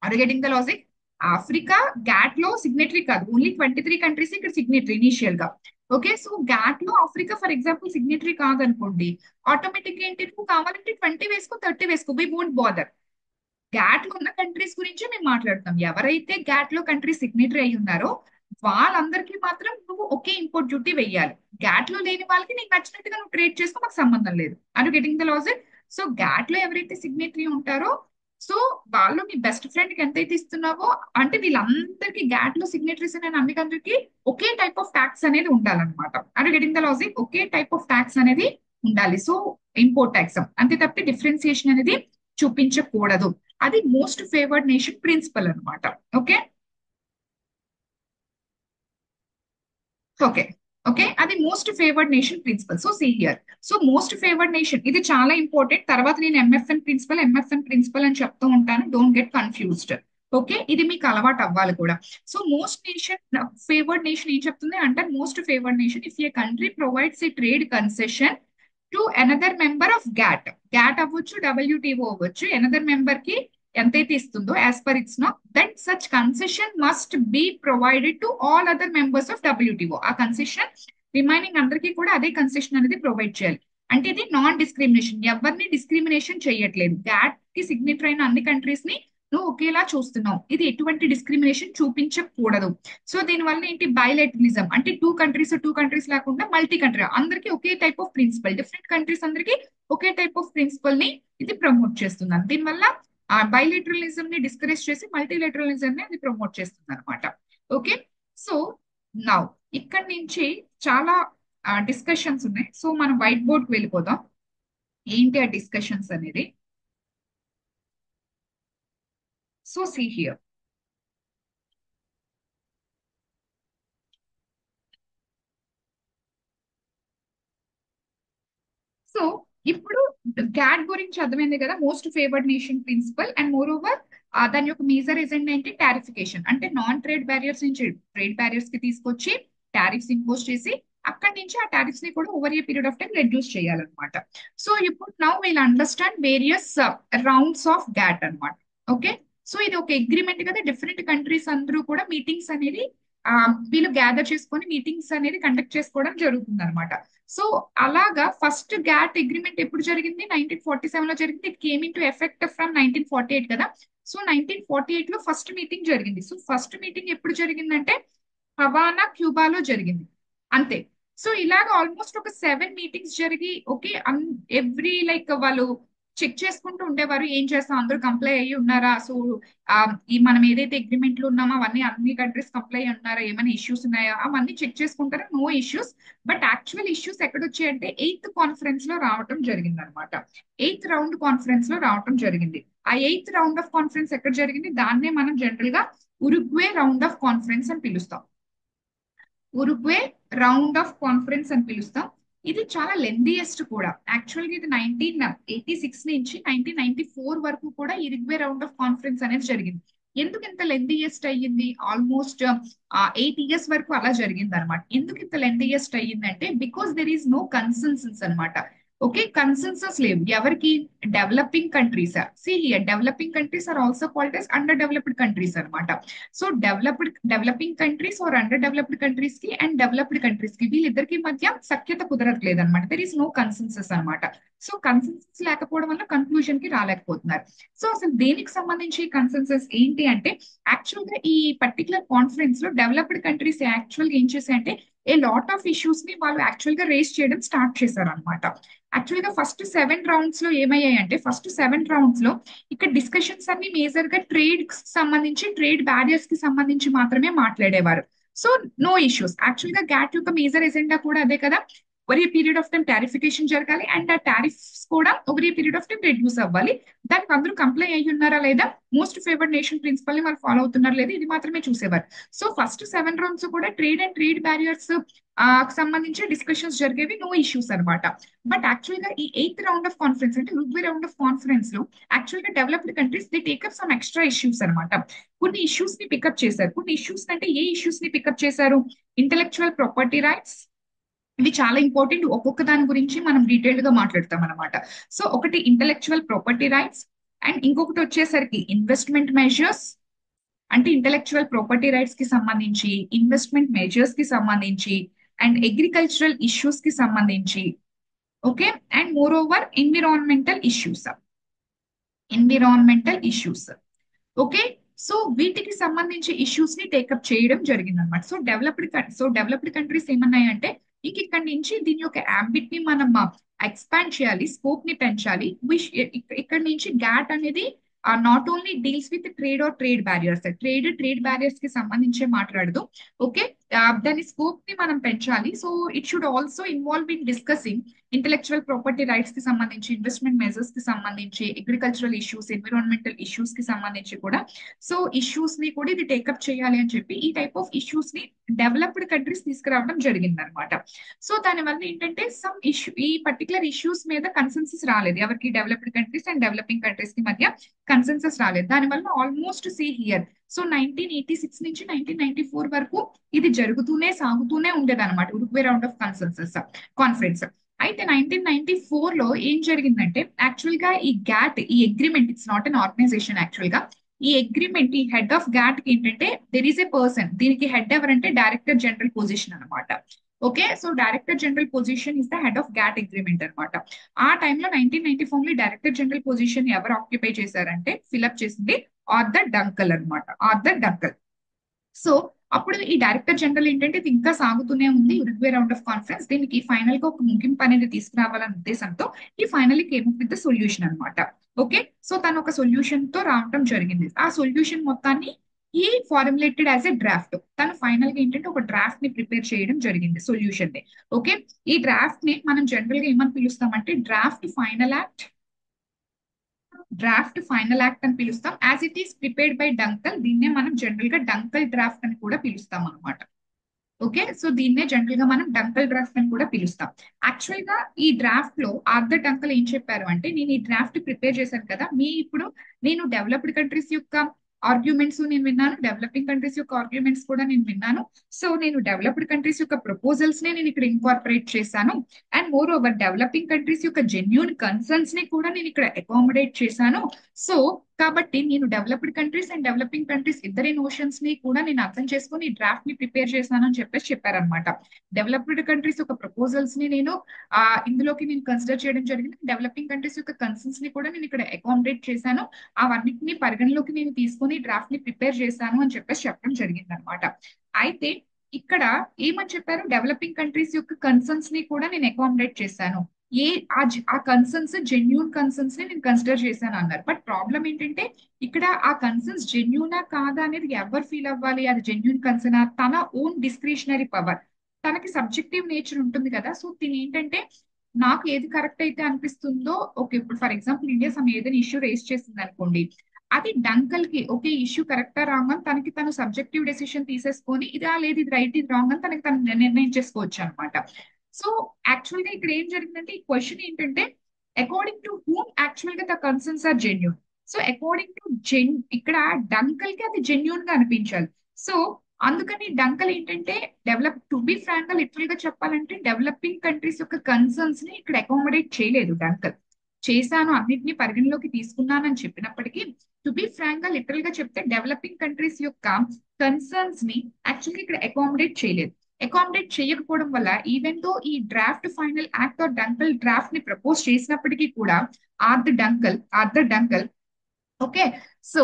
Are getting the logic? Africa GATT లో సిగ్నేటరీ కాదు, ఓన్లీ 23 కంట్రీస్ ఇక్కడ సిగ్నేటరీ ఇనిషియల్ గా. ఓకే, సో గ్యాట్ లో ఆఫ్రికా ఫర్ ఎగ్జాంపుల్ సిగ్నేటరీ కాదనుకోండి, ఆటోమేటిక్ గా ఏంటి, నువ్వు కావాలంటే 20 వేసుకో, 30 వేసుకో, వి వోంట్ బాదర్. గ్యాట్ లో ఉన్న కంట్రీస్ గురించి మేము మాట్లాడుతాం. ఎవరైతే గ్యాట్ లో కంట్రీ సిగ్నేటరీ అయి ఉన్నారో వాళ్ళందరికీ మాత్రం నువ్వు ఒకే ఇంపోర్ట్ డ్యూటీ వెయ్యాలి. గ్యాట్ లో లేని వాళ్ళకి నీకు నచ్చినట్టుగా నువ్వు ట్రేడ్ చేసుకో, మాకు సంబంధం లేదు. Are getting the logic? So GATT లో ఎవరైతే సిగ్నేటరీ ఉంటారో సో వాళ్ళు నీ బెస్ట్ ఫ్రెండ్ కి ఎంతైతే ఇస్తున్నావో, అంటే వీళ్ళందరికీ గ్యాట్ లో సిగ్నేటరీస్ అనే అందరికీ ఒకే టైప్ ఆఫ్ ట్యాక్స్ అనేది ఉండాలన్నమాట. Are getting the logic? ఒకే టైప్ ఆఫ్ ట్యాక్స్ అనేది ఉండాలి. సో ఇంపోర్ట్ ట్యాక్స్ అంతే తప్పితే డిఫరెన్సియేషన్ అనేది చూపించకూడదు. అది మోస్ట్ ఫేవర్డ్ నేషన్ ప్రిన్సిపల్ అనమాట. ఓకే ఓకే ఓకే, అది most favoured nation principle. So see here, so most favoured nation ఇది చాలా ఇంపార్టెంట్. తర్వాత నేను ఎంఎఫ్ఎన్ ప్రిన్సిపల్ అని చెప్తూ ఉంటాను, డోంట్ గెట్ కన్ఫ్యూజ్డ్. ఓకే, ఇది మీకు అలవాటు అవ్వాలి కూడా. So most nation favoured nation ఏం చెప్తుంది అంటే, most favoured nation if a country provides a trade concession to another member of GATT. GATT అవ్వచ్చు, డబ్ల్యూటీఓ అవ్వచ్చు, అనదర్ మెంబర్ కి ఎంతైతే ఇస్తుందో as per its no, that such concession must be provided to all other members of WTO. ఆ concession remaining అందరికీ కూడా అదే concession అనేది ప్రొవైడ్ చేయాలి. అంటే ఇది నాన్ డిస్క్రిమినేషన్, ఎవరిని డిస్క్రిమినేషన్ చేయట్లేదు. గ్యాట్ కి సిగ్నేచర్ అయిన అన్ని కంట్రీస్ ని నువ్వు ఒకేలా చూస్తున్నావు, ఇది ఎటువంటి డిస్క్రిమినేషన్ చూపించకూడదు. సో దీని వల్ల ఏంటి, బైలెటరలిజం అంటే టూ కంట్రీస్ లేకుండా మల్టీ కంట్రీ, అందరికీ ఒకే type of principle, different countries అందరికీ ఒకే టైప్ ఆఫ్ ప్రిన్సిపల్ ని ఇది ప్రమోట్ చేస్తుంది. దీనివల్ల ఆ బైలేటరలిజం ని డిస్కరేజ్ చేసి మల్టీలేటరలిజం ని అది ప్రమోట్ చేస్తుంది అనమాట. ఓకే, సో నౌ ఇక్కడ నుంచి చాలా డిస్కషన్స్ ఉన్నాయి. సో మనం వైట్ బోర్డ్ కి వెళ్ళిపోదాం. ఏంటి ఆ డిస్కషన్స్ అనేది? So see here. సో ఇప్పుడు గ్యాట్ గురించి అర్థమైంది కదా, most favoured nation principle. And more over దాని యొక్క మేజర్ ఎజెండా ఏంటి, టారిఫికేషన్. అంటే నాన్ ట్రేడ్ బ్యారియర్స్ నుంచి ట్రేడ్ బ్యారియర్స్ కి తీసుకొచ్చి టారిఫ్స్ ఇంపోజ్ చేసి అక్కడి నుంచి ఆ టారిఫ్స్ ని కూడా over a period of time reduce చేయాలన్నమాట. సో ఇప్పుడు now will understand various rounds of GATT అన్నమాట. ఓకే, సో ఇది ఒక అగ్రిమెంట్ కదా, డిఫరెంట్ కంట్రీస్ అందరూ కూడా మీటింగ్స్ అనేది ఆ, వీళ్ళు గ్యాదర్ చేసుకొని మీటింగ్స్ అనేది కండక్ట్ చేసుకోవడం జరుగుతుంది అనమాట. సో అలాగా ఫస్ట్ గ్యాట్ అగ్రిమెంట్ ఎప్పుడు జరిగింది, 1947 లో జరిగింది. It came in to effect from 1948 కదా. సో 1948 లో ఫస్ట్ మీటింగ్ జరిగింది. సో ఫస్ట్ మీటింగ్ ఎప్పుడు జరిగిందంటే హవానా క్యూబాలో జరిగింది, అంతే. సో ఇలాగ ఆల్మోస్ట్ ఒక 7 మీటింగ్స్ జరిగి, ఓకే, ఎవ్రీ లైక్ వాళ్ళు చెక్ చేసుకుంటూ ఉండేవారు, ఏం చేస్తాం, అందరూ కంప్లై అయ్యి ఉన్నారా, సో ఆ, ఈ మనం ఏదైతే అగ్రిమెంట్ లో ఉన్నామో అవన్నీ అన్ని కంట్రీస్ కంప్లై అయ్యి ఉన్నారా, ఏమైనా ఇష్యూస్ ఉన్నాయా, అవన్నీ చెక్ చేసుకుంటారు. No issues. But actual issues ఎక్కడొచ్చాయంటే 8th కాన్ఫరెన్స్ లో రావటం జరిగింది అనమాట. 8th రౌండ్ కాన్ఫరెన్స్ లో రావటం జరిగింది. ఆ 8th రౌండ్ ఆఫ్ కాన్ఫరెన్స్ ఎక్కడ జరిగింది, దాన్నే మనం జనరల్ గా ఉరుగ్వే రౌండ్ ఆఫ్ కాన్ఫరెన్స్ అని పిలుస్తాం. ఉరుగ్వే రౌండ్ ఆఫ్ కాన్ఫరెన్స్ అని పిలుస్తాం. ఇది చాలా లెందియెస్ట్ కూడా. యాక్చువల్ గా ఇది 1986 నుంచి 1994 వరకు కూడా ఉరుగ్వే రౌండ్ ఆఫ్ కాన్ఫరెన్స్ అనేది జరిగింది. ఎందుకు ఇంత లెందియెస్ట్ అయ్యింది, ఆల్మోస్ట్ 8 ఇయర్స్ వరకు అలా జరిగింది అనమాట. ఎందుకు ఇంత లెందియెస్ట్ అయ్యిందంటే because there is no consensus అనమాట. ఓకే, కన్సెన్సస్ లేవు ఎవరికి, developing countries. See here, developing countries are also called as under developed countries అనమాట. So developing countries or under developed countries కి అండ్ డెవలప్డ్ కంట్రీస్ కి వీళ్ళిద్దరికి మధ్య సఖ్యత కుదరట్లేదు అనమాట. దెర్ ఈస్ నో కన్సెన్సస్ అనమాట. సో కన్సెన్సస్ లేకపోవడం వల్ల కన్క్లూజన్ కి రాలేకపోతున్నారు. సో అసలు దేనికి సంబంధించి కన్సెన్సస్ ఏంటి అంటే, యాక్చువల్ గా ఈ పర్టికులర్ కాన్ఫరెన్స్ లో డెవలప్డ్ కంట్రీస్ యాక్చువల్ గా ఏం చేశాయంటే ఏ లాట్ ఆఫ్ ఇష్యూస్ ని వాళ్ళు యాక్చువల్ గా రేస్ చేయడం స్టార్ట్ చేశారు అనమాట. యాక్చువల్ గా ఫస్ట్ 7 రౌండ్స్ లో ఏమయ్యాయంటే, ఫస్ట్ 7 రౌండ్స్ లో ఇక్కడ డిస్కషన్స్ అన్ని మేజర్ గా ట్రేడ్ సంబంధించి, ట్రేడ్ బ్యారియర్స్ కి సంబంధించి మాత్రమే మాట్లాడేవారు. So no issues. యాక్చువల్ గా గ్యాట్ యొక్క మేజర్ ఎజెండా కూడా అదే కదా, ఒకే పీరియడ్ ఆఫ్ టైం టారిఫికేషన్ జరగాలి అండ్ ఆ టారిఫ్స్ కూడా ఒకే పీరియడ్ ఆఫ్ టైం రెడ్యూస్ అవ్వాలి. దానికి అందరూ కంప్లై అయ్యి ఉన్నారా లేదా, మోస్ట్ ఫేవర్డ్ నేషన్ ప్రిన్సిపల్ ని వాళ్ళు ఫాలో అవుతున్నారు లేదా, ఇది మాత్రమే చూసేవారు. సో ఫస్ట్ 7 రౌండ్స్ కూడా ట్రేడ్ అండ్ ట్రేడ్ బ్యారియర్స్ సంబంధించి డిస్కషన్స్ జరిగేవి, నో ఇష్యూస్ అనమాట. బట్ యాక్చువల్ గా ఈ 8th రౌండ్ ఆఫ్ కాన్ఫరెన్స్ అంటే రుగ్వే రౌండ్ ఆఫ్ కాన్ఫరెన్స్ లో యాక్చువల్ గా developed countries the take up some extra issues అనమాట. కొన్ని ఇష్యూస్ ని పికప్ చేశారు. కొన్ని ఇష్యూస్ అంటే ఏ ఇష్యూస్ ని పికప్ చేశారు, ఇంటెలెక్చువల్ ప్రాపర్టీ రైట్స్. ఇవి చాలా ఇంపార్టెంట్, ఒక్కొక్క దాని గురించి మనం డీటెయిల్డ్ గా మాట్లాడతాం అనమాట. సో ఒకటి ఇంటెలెక్చువల్ ప్రాపర్టీ రైట్స్, అండ్ ఇంకొకటి వచ్చేసరికి ఇన్వెస్ట్మెంట్ మెజర్స్. అంటే ఇంటెలెక్చువల్ ప్రాపర్టీ రైట్స్ కి సంబంధించి, ఇన్వెస్ట్మెంట్ మెజర్స్ కి సంబంధించి, అండ్ అగ్రికల్చరల్ ఇష్యూస్ కి సంబంధించి. Okay, and more over environmental issues. Okay, so వీటికి సంబంధించి ఇష్యూస్ ని టేకప్ చేయడం జరిగింది అనమాట. సో డెవలప్డ్ కంట్రీస్ ఏమన్నాయంటే, ఇంక ఇక్కడ నుంచి దీని యొక్క అంబిట్ ని మనం ఎక్స్పాండ్ చేయాలి, స్కోప్ ని పెంచాలి. ఇక్కడ నుంచి గ్యాట్ అనేది not only deals with trade barriers, trade barriers కి సంబంధించే మాట్లాడదు. ఓకే, దాని స్కోప్ ని మనం పెంచాలి. So it should also involve in discussing intellectual property rights కి సంబంధించి, ఇన్వెస్ట్మెంట్ మెజర్స్ కి సంబంధించి, అగ్రికల్చరల్ ఇష్యూస్, ఎన్విరాన్మెంటల్ ఇష్యూస్ కి సంబంధించి కూడా. సో ఇష్యూస్ ని కూడా ఇది టేకప్ చేయాలి అని చెప్పి ఈ టైప్ ఆఫ్ ఇష్యూస్ ని డెవలప్డ్ కంట్రీస్ తీసుకురావడం జరిగింది అనమాట. సో దాని వల్ల ఏంటంటే సమ్ ఇష్యూ, ఈ పర్టికులర్ ఇష్యూస్ మీద కన్సెన్సస్ రాలేదు ఎవరికి, developed countries and developing countries కి మధ్య కన్సెన్సస్ రాలేదు. దానివల్ల ఆల్మోస్ట్ సి హియర్, సో 1986 నుంచి 1994 వరకు ఇది సాగుతూనే ఉండేది అనమాట, ఉరుగ్వే రౌండ్ ఆఫ్ కాన్ఫరెన్స్. అయితే 1994 లో ఏం జరిగిందంటే, యాక్చువల్ గా ఈ గ్యాట్, ఈ agreement, it's not an organization actual గా. ఈ అగ్రిమెంట్, ఈ హెడ్ ఆఫ్ గ్యాట్ కి ఏంటంటే దెర్ ఈస్ ఏ పర్సన్, దీనికి హెడ్ ఎవరంటే డైరెక్టర్ జనరల్ పొజిషన్ అనమాట. Okay, so director general position is the head of GATT agreement అనమాట. ఆ టైంలో 1994 లో డైరెక్టర్ జనరల్ పొజిషన్ ఎవరు ఆక్యుపై చేశారంటే ఫిల్అప్ చేసింది ఆర్థర్ డంకల్ అనమాట, ఆర్థర్ డంకల్. సో అప్పుడు ఈ డైరెక్టర్ జనరల్ ఏంటంటే ఇది ఇంకా సాగుతూనే ఉంది ఉరుగ్వే రౌండ్ ఆఫ్ కాన్ఫరెన్స్, దీనికి ఫైనల్ గా ఒక ముగింపు అనేది తీసుకురావాలనే ఉద్దేశంతో ఈ finally came up with the solution అనమాట. ఓకే, సో తను ఒక సొల్యూషన్ తో రావటం జరిగింది. ఆ సొల్యూషన్ మొత్తాన్ని ఈ ఫార్ములేటెడ్ యాజ్ ఎ డ్రాఫ్ట్. తను ఫైనల్ గా ఏంటంటే ఒక డ్రాఫ్ట్ ని ప్రిపేర్ చేయడం జరిగింది సొల్యూషన్ ని. ఓకే, ఈ డ్రాఫ్ట్ ని మనం జనరల్ గా ఏమని పిలుస్తామంటే డ్రాఫ్ట్ ఫైనల్ యాక్ట్ అని పిలుస్తాం. As it is prepared by Dunkel, దీన్నే మనం జనరల్ గా డంకల్ డ్రాఫ్ట్ అని కూడా పిలుస్తాం అనమాట. ఓకే, సో దీన్నే జనరల్ గా మనం డంకల్ డ్రాఫ్ట్ అని కూడా పిలుస్తాం. యాక్చువల్ గా ఈ డ్రాఫ్ట్ లో ఆర్థర్ డంకల్ ఏం చెప్పారు అంటే, నేను ఈ డ్రాఫ్ట్ ప్రిపేర్ చేశాను కదా, ఇప్పుడు నేను డెవలప్డ్ కంట్రీస్ యొక్క ఆర్గ్యుమెంట్స్ నేను విన్నాను, డెవలపింగ్ కంట్రీస్ యొక్క ఆర్గ్యుమెంట్స్ కూడా నేను విన్నాను. సో నేను డెవలప్డ్ కంట్రీస్ యొక్క ప్రపోజల్స్ నే నేను ఇక్కడ ఇన్కార్పొరేట్ చేశాను. And more over developing countries యొక్క జెన్యూన్ కన్సర్న్స్ ని కూడా నేను ఇక్కడ అకామిడేట్ చేశాను. సో కాబట్టి నేను developed countries and developing countries ఇద్దరి నోషన్స్ ని కూడా నేను అర్థం చేసుకుని ఈ డ్రాఫ్ట్ ని ప్రిపేర్ చేశాను అని చెప్పేసి చెప్పారనమాట. డెవలప్డ్ కంట్రీస్ యొక్క ప్రపోజల్స్ ని నేను ఇందులోకి నేను కన్సిడర్ చేయడం జరిగింది. డెవలపింగ్ కంట్రీస్ యొక్క కన్సర్న్స్ ని కూడా నేను ఇక్కడ అకామిడేట్ చేశాను. అవన్నిటిని పరిగణలోకి నేను తీసుకొని డ్రాఫ్ట్ ని ప్రిపేర్ చేశాను అని చెప్పేసి చెప్పడం జరిగింది అనమాట. అయితే ఇక్కడ ఏమని చెప్పారు, డెవలపింగ్ కంట్రీస్ యొక్క కన్సర్న్స్ ని కూడా నేను అకామిడేట్ చేశాను. ఏ ఆ కన్సర్న్స్ జెన్యూన్ కన్సర్న్స్ ని నేను కన్సిడర్ చేశాను అన్నారు. బట్ ప్రాబ్లం ఏంటంటే ఇక్కడ ఆ కన్సర్న్స్ జెన్యూనా కాదా అనేది ఎవరు ఫీల్ అవ్వాలి, అది జెన్యూన్ కన్సర్నా, తన ఓన్ డిస్క్రిషనరీ పవర్, తనకి సబ్జెక్టివ్ నేచర్ ఉంటుంది కదా. సో దీని ఏంటంటే నాకు ఏది కరెక్ట్ అయితే అనిపిస్తుందో, ఓకే ఇప్పుడు ఫర్ ఎగ్జాంపుల్ ఇండియా ఏదైనా ఇష్యూ రేస్ చేసింది అనుకోండి, అది డంకల్ కి ఓకే ఇష్యూ కరెక్టా రాంగ్ అని తనకి తను సబ్జెక్టివ్ డెసిషన్ తీసేసుకొని ఇది లేదు ఇది రైట్ ఇది రాంగ్ అని తనకి తను నిర్ణయం చేసుకోవచ్చు అనమాట. సో యాక్చువల్ గా ఇక్కడ ఏం జరిగిందంటే ఈ క్వశ్చన్ ఏంటంటే అకార్డింగ్ టు హూమ్ యాక్చువల్ గా the concerns are genuine. So according to ఇక్కడ డంకల్ కి అది జెన్యూన్ గా అనిపించాలి. సో అందుకని డంకల్ ఏంటంటే టు బి ఫ్రాంక్ గా లిటరల్ గా చెప్పాలంటే డెవలపింగ్ కంట్రీస్ యొక్క కన్సర్న్స్ ని ఇక్కడ అకామిడేట్ చేయలేదు డంకల్. చేశాను అన్నిటిని పరిగణలోకి తీసుకున్నానని చెప్పినప్పటికీ టు బి ఫ్రాంక్ గా లిటరల్ గా చెప్తే డెవలపింగ్ కంట్రీస్ యొక్క కన్సర్న్స్ ని యాక్చువల్గా ఇక్కడ అకామిడేట్ చేయలేదు. అకామిడేట్ చేయకపోవడం వల్ల ఈవెన్ తో ఈ draft final act or Dunkel draft ని ప్రపోజ్ చేసినప్పటికీ కూడా Arthur Dunkel okay, so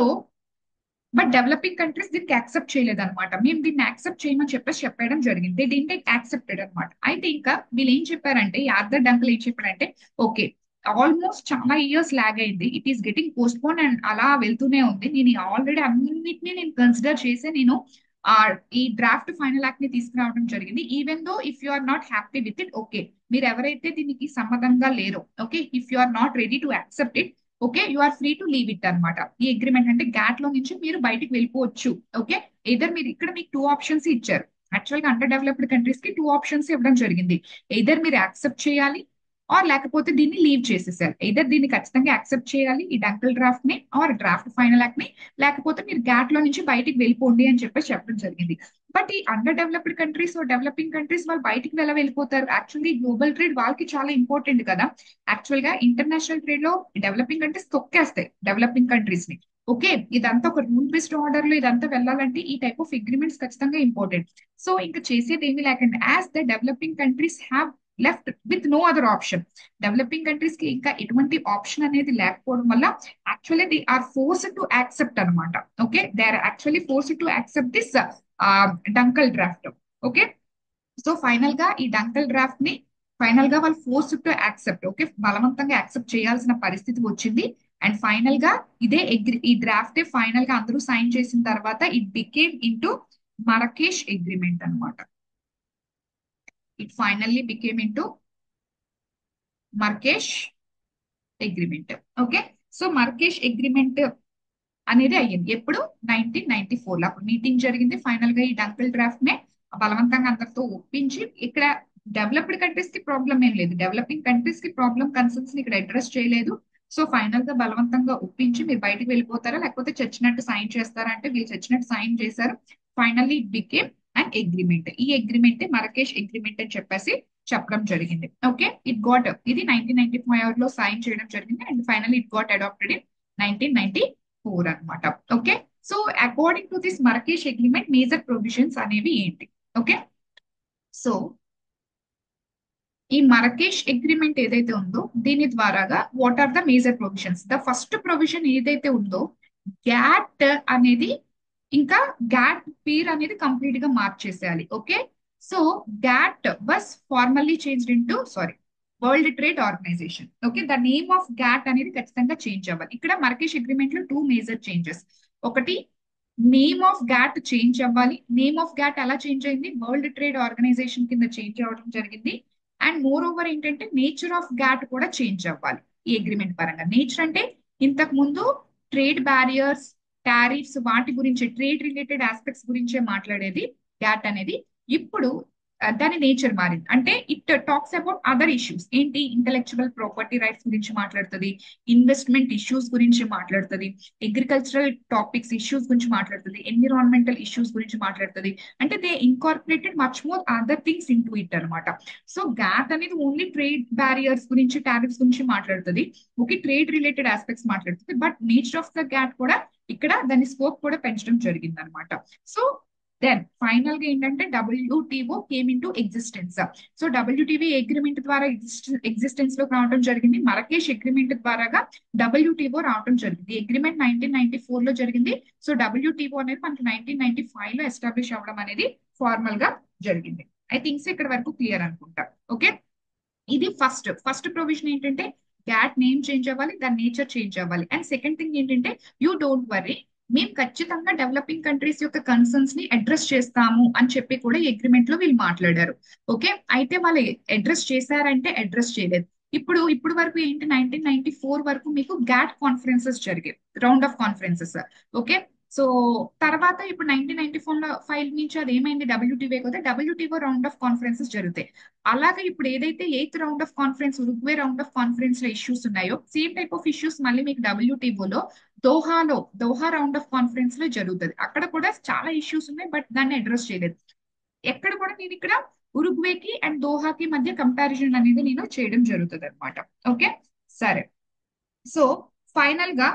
but developing countries దీనికి యాక్సెప్ట్ చేయలేదు అనమాట. మేము దీన్ని యాక్సెప్ట్ చేయమని చెప్పేసి చెప్పడం జరిగింది. దీంట్లో యాక్సెప్టెడ్ అనమాట. అయితే ఇంకా వీళ్ళు ఏం చెప్పారంటే ఈ ఆర్థర్ డంకల్ ఏం చెప్పారంటే ఓకే ఆల్మోస్ట్ చాలా ఇయర్స్ లాగ్ అయింది, it is getting post phone and అలా వెళ్తూనే ఉంది, నేను ఆల్రెడీ అన్నిటిని నేను కన్సిడర్ చేసి నేను ఈ డ్రాఫ్ట్ ఫైనల్ యాక్ట్ ని తీసుకురావడం జరిగింది. Even though if you are not happy with it, okay మీరు ఎవరైతే దీనికి సమ్మతంగా లేరో, okay if you are not ready to accept it, okay you are free to leave it అనమాట. ఈ అగ్రిమెంట్ అంటే గ్యాట్ లో నుంచి మీరు బయటికి వెళ్ళిపోవచ్చు. ఓకే ఎయిదర్ మీరు ఇక్కడ మీకు 2 ఆప్షన్స్ ఇచ్చారు. యాక్చువల్ గా అండర్ డెవలప్డ్ కంట్రీస్ కి 2 ఆప్షన్స్ ఇవ్వడం జరిగింది. ఎయిదర్ మీరు యాక్సెప్ట్ చేయాలి ఆర్ లేకపోతే దీన్ని లీవ్ చేసేసారు. ఎయిదర్ దీన్ని ఖచ్చితంగా యాక్సెప్ట్ చేయాలి ఈ డంకల్ డ్రాఫ్ట్ ని ఆర్ డ్రాఫ్ట్ ఫైనల్ యాక్ట్ ని, లేకపోతే మీరు గ్యాట్ లో నుంచి బయటికి వెళ్ళిపోండి అని చెప్పేసి చెప్పడం జరిగింది. బట్ ఈ under developed countries developing countries వాళ్ళు బయటికి ఎలా వెళ్ళిపోతారు, యాక్చువల్లీ గ్లోబల్ ట్రేడ్ వాళ్ళకి చాలా ఇంపార్టెంట్ కదా. యాక్చువల్ గా ఇంటర్నేషనల్ ట్రేడ్ లో డెవలపింగ్ కంట్రీస్ తొక్కేస్తాయి డెవలపింగ్ కంట్రీస్ ని. ఓకే ఇదంతా ఒక రూల్ బేస్డ్ ఆర్డర్ లో ఇదంతా వెళ్ళాలంటే ఈ టైప్ ఆఫ్ అగ్రిమెంట్స్ ఖచ్చితంగా ఇంపార్టెంట్. సో ఇంకా చేసేది ఏమీ లేకుండా as the developing countries have left with no other option, developing countries కి ఇంకా ఎటువంటి ఆప్షన్ అనేది లేకపోవడం వల్ల actually they are forced to accept అనమాట. Okay they are actually forced to accept this Dunkel draft. Okay so final గా ఈ Dunkel draft ని ఫైనల్ గా వాళ్ళు ఫోర్స్ టు యాక్సెప్ట్, ఓకే బలవంతంగా యాక్సెప్ట్ చేయాల్సిన పరిస్థితి వచ్చింది. అండ్ ఫైనల్ గా ఈ డ్రాఫ్ట్ ఫైనల్ గా అందరూ సైన్ చేసిన తర్వాత it became into Marrakesh agreement అనమాట. It finally became into Marrakesh agreement. Okay so Marrakesh agreement అనేది అయ్యింది ఎప్పుడు 1994 లో. అప్పుడు మీటింగ్ జరిగింది. ఫైనల్ గా ఈ డంకల్ డ్రాఫ్ట్ నే బలవంతంగా అందరితో ఒప్పించి, ఇక్కడ డెవలప్డ్ కంట్రీస్ కి ప్రాబ్లం ఏం లేదు, డెవలపింగ్ కంట్రీస్ కి ప్రాబ్లం కన్సర్న్స్ ని ఇక్కడ అడ్రస్ చేయలేదు. సో ఫైనల్ గా బలవంతంగా ఒప్పించి మీరు బయటకు వెళ్ళిపోతారా లేకపోతే చచ్చినట్టు సైన్ చేస్తారా అంటే వీళ్ళు చచ్చినట్టు సైన్ చేశారు. Finally it became and agreement. ఈ అగ్రిమెంట్ మరకేష్ అగ్రిమెంట్ అని చెప్పేసి చెప్పడం జరిగింది. ఓకే ఇది 1995 లో సైన్ చేయడం జరిగింది and finally it got adapted in 1994 అనమాట. Okay so according to this Marrakesh agreement major provisions అనేవి ఏంటి, ఓకే సో ఈ మరకేష్ అగ్రిమెంట్ ఏదైతే ఉందో దీని ద్వారాగా what are the major provisions? The first provision ఏదైతే ఉందో గ్యాట్ అనేది, ఇంకా గ్యాట్ పేర్ అనేది కంప్లీట్ గా మార్చేసేయాలి. Okay, so GATT was formally changed into sorry World Trade Organization. Okay, the name of GATT అనేది ఖచ్చితంగా చేంజ్ అవ్వాలి. ఇక్కడ మరకేష్ అగ్రిమెంట్ లో టూ మేజర్ చేంజెస్. ఒకటి, నేమ్ ఆఫ్ గ్యాట్ చేంజ్ అవ్వాలి. నేమ్ ఆఫ్ గ్యాట్ ఎలా చేంజ్ అయింది? వరల్డ్ ట్రేడ్ ఆర్గనైజేషన్ కింద చేంజ్ అవ్వడం జరిగింది. అండ్ మోర్ ఓవర్ ఏంటంటే నేచర్ ఆఫ్ గ్యాట్ కూడా చేంజ్ అవ్వాలి ఈ అగ్రిమెంట్ పరంగా. నేచర్ అంటే ఇంతకు ముందు ట్రేడ్ బ్యారియర్స్, టారిఫ్స్, వాటి గురించి ట్రేడ్ రిలేటెడ్ ఆస్పెక్ట్స్ గురించే మాట్లాడేది గ్యాట్ అనేది. ఇప్పుడు దాని నేచర్ మారింది. అంటే it talks about other issues. ఏంటి? ఇంటలెక్చువల్ ప్రాపర్టీ రైట్స్ గురించి మాట్లాడుతుంది, ఇన్వెస్ట్మెంట్ ఇష్యూస్ గురించి మాట్లాడుతుంది, అగ్రికల్చరల్ టాపిక్స్ ఇష్యూస్ గురించి మాట్లాడుతుంది, ఎన్విరాన్మెంటల్ ఇష్యూస్ గురించి మాట్లాడుతుంది. అంటే they incorporated much more other things into it అనమాట. సో గ్యాట్ అనేది ఓన్లీ ట్రేడ్ బ్యారియర్స్ గురించి, టారిఫ్స్ గురించి మాట్లాడుతుంది, ఓకే, ట్రేడ్ రిలేటెడ్ ఆస్పెక్ట్స్ మాట్లాడుతుంది. But nature of the GATT కూడా ఇక్కడ దాని స్కోప్ కూడా పెంచడం జరిగింది అనమాట. సో దెన్ ఫైనల్ గా ఏంటంటే WTO came in to existence. So WTO agreement ద్వారా ఎగ్జిస్టెన్స్ లోకి రావడం జరిగింది. మరకేష్ అగ్రిమెంట్ ద్వారాగా డబ్ల్యూటీఓ రావడం జరిగింది. అగ్రిమెంట్ 1994 లో జరిగింది. సో డబ్ల్యూటీఓ అనేది మనకి 1995 లో ఎస్టాబ్లిష్ అవ్వడం అనేది ఫార్మల్ గా జరిగింది. ఐ థింక్స్ ఇక్కడ వరకు క్లియర్ అనుకుంటా. ఓకే, ఇది ఫస్ట్ ప్రొవిజన్ ఏంటంటే గ్యాట్ నేమ్ చేంజ్ అవ్వాలి, దాని నేచర్ చేంజ్ అవ్వాలి. అండ్ సెకండ్ థింగ్ ఏంటంటే యూ డోంట్ వరీ, మేము ఖచ్చితంగా డెవలపింగ్ కంట్రీస్ యొక్క కన్సర్న్స్ ని అడ్రస్ చేస్తాము అని చెప్పి కూడా ఈ అగ్రిమెంట్ లో వీళ్ళు మాట్లాడారు. ఓకే, అయితే వాళ్ళు అడ్రస్ చేశారంటే అడ్రస్ చేయలేదు. ఇప్పుడు వరకు ఏంటి, 1994 వరకు మీకు గ్యాట్ కాన్ఫరెన్సెస్ జరిగాయి, round of conferences. Okay, so తర్వాత ఇప్పుడు 1995 నుంచి అది ఏమైంది, డబ్ల్యూటీవే కదా, డబ్ల్యూటీఓ రౌండ్ ఆఫ్ కాన్ఫరెన్సెస్ జరుగుతాయి. అలాగే ఇప్పుడు ఏదైతే eighth round of conference, Uruguay round of conference లో ఇష్యూస్ ఉన్నాయో సేమ్ టైప్ ఆఫ్ ఇష్యూస్ మళ్ళీ మీకు డబ్ల్యూటీఓలో దోహా రౌండ్ ఆఫ్ కాన్ఫరెన్స్ లో జరుగుతుంది. అక్కడ కూడా చాలా ఇష్యూస్ ఉన్నాయి, బట్ దాన్ని అడ్రస్ చేయలేదు. ఎక్కడ కూడా నేను ఇక్కడ ఉరుగ్వేకి అండ్ దోహాకి మధ్య కంపారిజన్ అనేది నేను చేయడం జరుగుతుంది అనమాట. ఓకే, సరే. సో ఫైనల్ గా